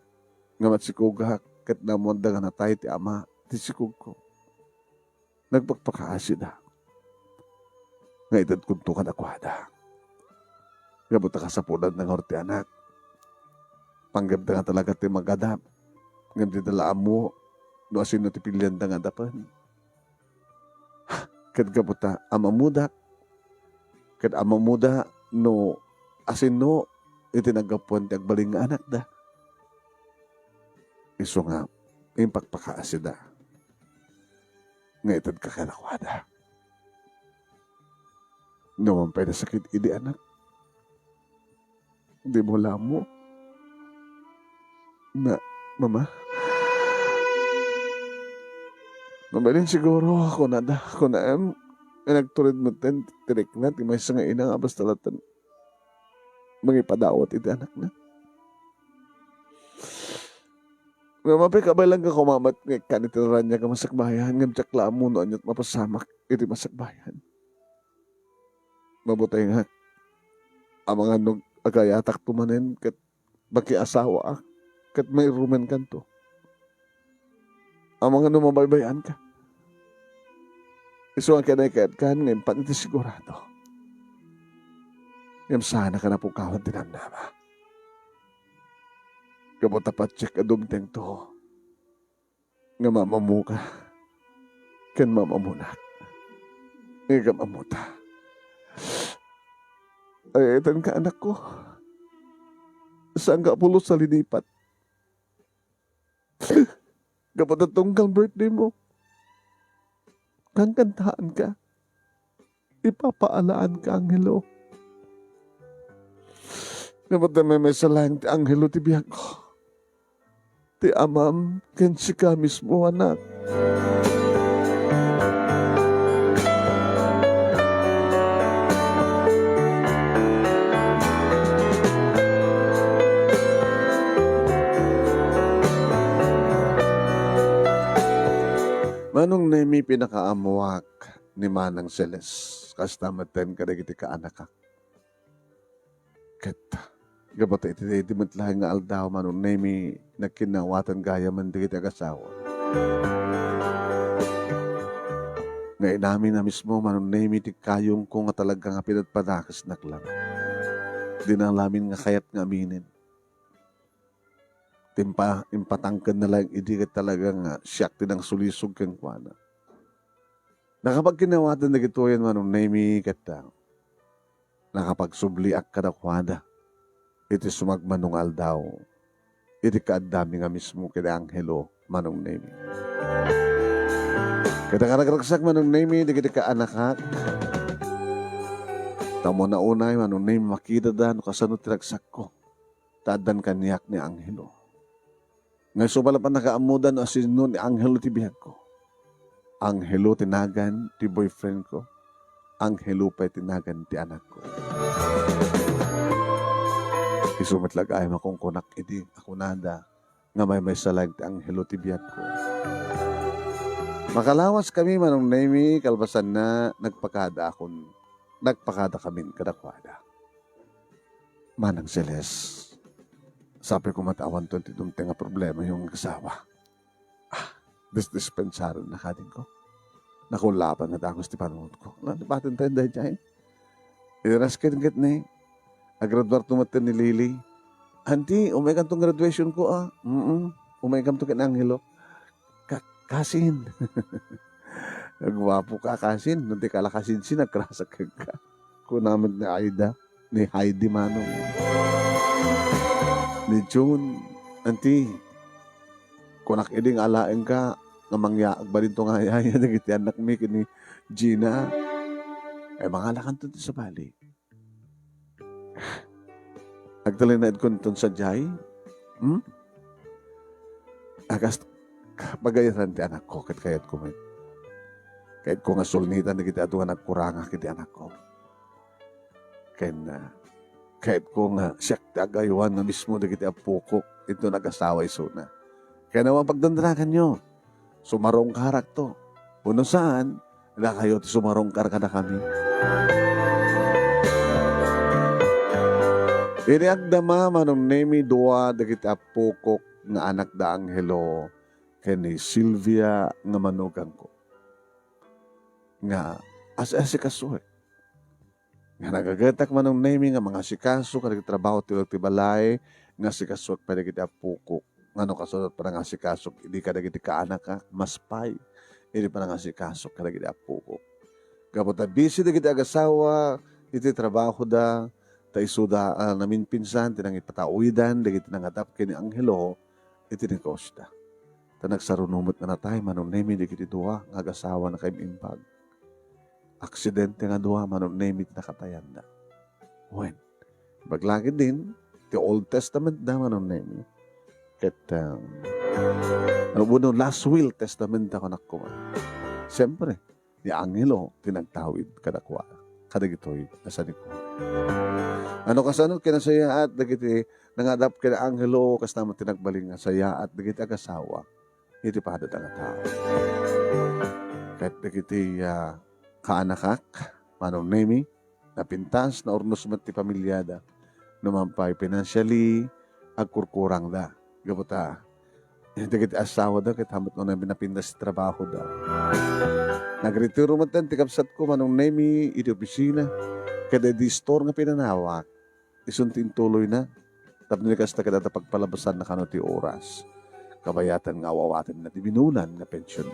Nga matsikugak, kat namon da nga natay ti ama, ti sikug ko. Nagpagpakaasi da. Nga itad kuntukan akwada. Nga buta ka sa punan ng horti anak. Panggap da nga talaga ti magadap. Nga di dalaan mo, no asin no ti pilyan da nga dapan. Kat kabuta, amamuda. Kat amamuda, no asin no, itinagapuan ti agbaling nga anak da. Iso nga, impagpakaasi da. Nga itad ka kanakwada. Naman pa na sakit idi anak. Di mo lamo. Na, mama. Mabalin siguro ako na da. Ako na nagturid mo ten, tirik na, timay sa nga ina nga basta latan. Mangipadawat iti anak na. Mamapay kabay lang ka kumamat ng kanitiran niya ka masakbayan. Ngam tsakla mo noon at mapasamak iti masakbayan. Mabutay nga. Ang mga nog agayatak tumanin kat baki asawa kat may rumen kanto. Ang mga numabaybayan ka. Iso ang kinaykaat ka ngayon paniti sigurado. Ngam sana ka na po kawan tinamnama. Kamu tapat cek adumteng to. Nga mamamu ka. Kan mamamunak. Nga ka mamuta. Ay, etan ka anak ko. Saan ka pulo sa linipat? Kapag natunggal birthday mo. Kangkantaan ka. Ipapaalaan ka, Angelo. Kapag may salang ti Angelo ti biyang ko. Ti amam, ken si ka mismo, anak. Manong nemi pinakaamuwak ni Manang Celes. Kastamatan ka na kiti ka anak ka. Ket. Gabata iti matlahan nga aldaw manong nemi nagkinawatan gaya man di kita kasawa. Ngayon namin na mismo manong nemi ti kayong ko nga talaga nga pinatpadakas naklang. Di na lamin nga kayat nga aminin. Impatangkan na lang idi ka talaga nga siyak tinang sulisog kang kuwana. Nakapag kinawatan na gito yan manong nemi katang. Nakapagsubliak ka na kuwana. Iti sumagmanong aldaw. Iti kaadami nga mismo kina Angelo manong nemi. Kita karagragsak manong nemi, di kita kaanakak. Tamo na unay manong nemi makita da no kasano tiragsak ko. tadan kaniyak ni Angelo. Ngay subala pa nakaamudan o asino ni Angelo ti bihag ko. Angelo tinagan ti boyfriend ko. Angelo pa tinagan ti anak ko. Isumitlag ay makong kunak iti ako nada nga may salag ti Angelo ti bihag ko. Makalawas kami manong nemi kalbasan na nagpakada kami kadakwada. Manang Celes. Sabi ko matawan to itong nga problema yung kasawa. Dispensaron na kadin ko. Nakulapan na dangos ti panunod ko. Batin tayo dahil dyan. Iras kinagit na agraduar tumatin ni Lily. Auntie, umaykan tong graduation ko umaykan to kin Angelo. Kasin. Nagwapo ka kasin. Nanti kala kasin nagkrasak ka. Kunamit ni Aida. Ni Heidi Manong. Ni June. Auntie, kunak iding alaeng ka nga mangyaag ba rin itong ayaya nagiti anak mi kini Gina. Mga alakan to sa bali. Nagtalinad ko nitong sa Jai. Agas pagayaran ti anak ko kayat ko may. Kahit ko nga sulnitan na kita ito nga nagkuranga kiti anak ko. Kahit ko nga siyak tagayuan na mismo na kita apukok ito nag-asawa iso na. Kaya naman pagdandarakan nyo, sumarong karak to. Puno saan, na kayo sumarong karaka na kami. Iniagdama manong nemi dua da kita apukok nga anak da Angelo kani Sylvia nga manugang ko. Nga as-asikasuhe. Nga nagagatak manong nemi nga mga sikaso kada trabaho tilog tibalay nga sikasok pa kita apukok. Ngano kasunod pa nga sikasok hindi kada kita kaanak ka maspay. Hindi pa nga sikasok kada kita apukok. Kapag busy da kita agasawa iti trabaho da taisuda namin pinsan tinang ipatauidan da kita nangatap kini Angelo iti ni Costa. Nagsarunumot na tayo manong nemi di kita duwa nga agasawa na kayong impag. Aksidente nga duwa manong nemi nakatayan da. When? Baglagi din the Old Testament da manong nemi. Ket last will testament ako nakuha. Siyempre, ni Angelo tinagtawid kadakwa. Kadagitoy nasani ko. Ano kasanod kinasaya at dagiti nangadap kina Angelo kas naman tinagbaling nga saya at dagiti agasawa. Iti pahadat ang tao. Kahit dagiti kaanakak, manong nemi, napintas na ornos ti pamilyada, numampay financially, agkurkurang da. Gabuta, dagiti asawa da, kahit hamot mo na pinapindas trabaho da. Nagretiro man tan, tikapsat ko, manong nemi, iti opisina, kada di store nga pinanawak, isuntin tuloy na, tapos kasta kada pagpalabasan na kano ti oras. Kabayatan nga awawatan na binunan nga pensyon.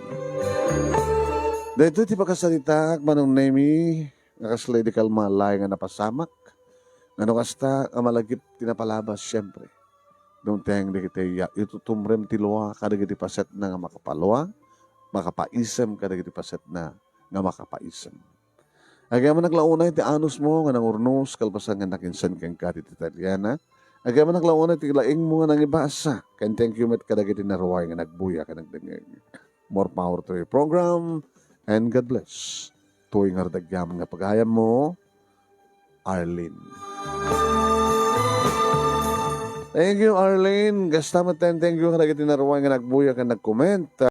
Dahil ti pagkasalita, manong nemi, nakaslay di kalmalay nga napasamak, nga kasta ang malagip tinapalabas, syempre. Doon tayong di kita itutumrem ti luwa, kada giti paset na nga makapalwa, makapaisem kada giti paset na nga makapaisem. Agay man naglaunay ti anus mo nga nangurnos, kalpasan nga nakinsan kang kati ti Italiana, agay man naglaunay ti laing mo nga nangibasa. Can thank you met kadagiti naruway nga nagbuya ka nagdangag. More power to your program and God bless. Tuwing ardagyam nga paghayam mo, Arlene. Thank you, Arlene. Gastamat thank you kadagiti naruway nga nagbuya ka nagkomment.